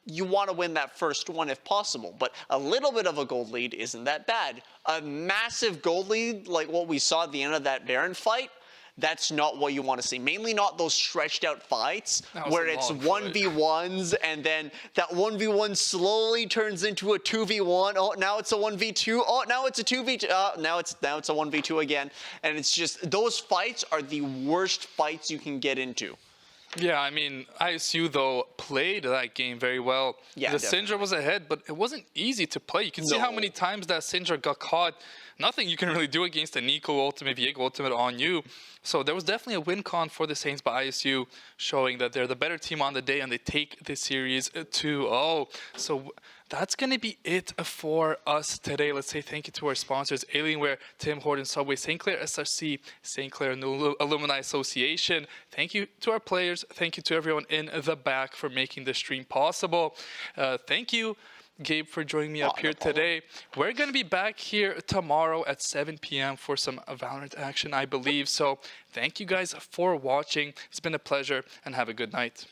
you want to win that first one if possible. But a little bit of a gold lead isn't that bad. A massive gold lead like what we saw at the end of that Baron fight, that's not what you want to see. Mainly not those stretched out fights where it's 1v1s and then that 1v1 slowly turns into a 2v1. Oh, now it's a 1v2. Oh, now it's a 2v2. Now it's a 1v2 again. And it's just, those fights are the worst fights you can get into. Yeah, I mean, ISU, though, played that game very well. Yeah, the Syndra was ahead, but it wasn't easy to play. You can see how many times that Syndra got caught. Nothing you can really do against a Nico ultimate, Viego ultimate on you. So there was definitely a win con for the Saints by ISU, showing that they're the better team on the day and they take this series 2-0. So that's going to be it for us today. Let's say thank you to our sponsors, Alienware, Tim Hortons, Subway, St. Clair SRC, St. Clair Alumni Association. Thank you to our players. Thank you to everyone in the back for making this stream possible. Thank you, Gabe, for joining me up here today. We're going to be back here tomorrow at 7 p.m. for some Valorant action, I believe. So thank you guys for watching. It's been a pleasure, and have a good night.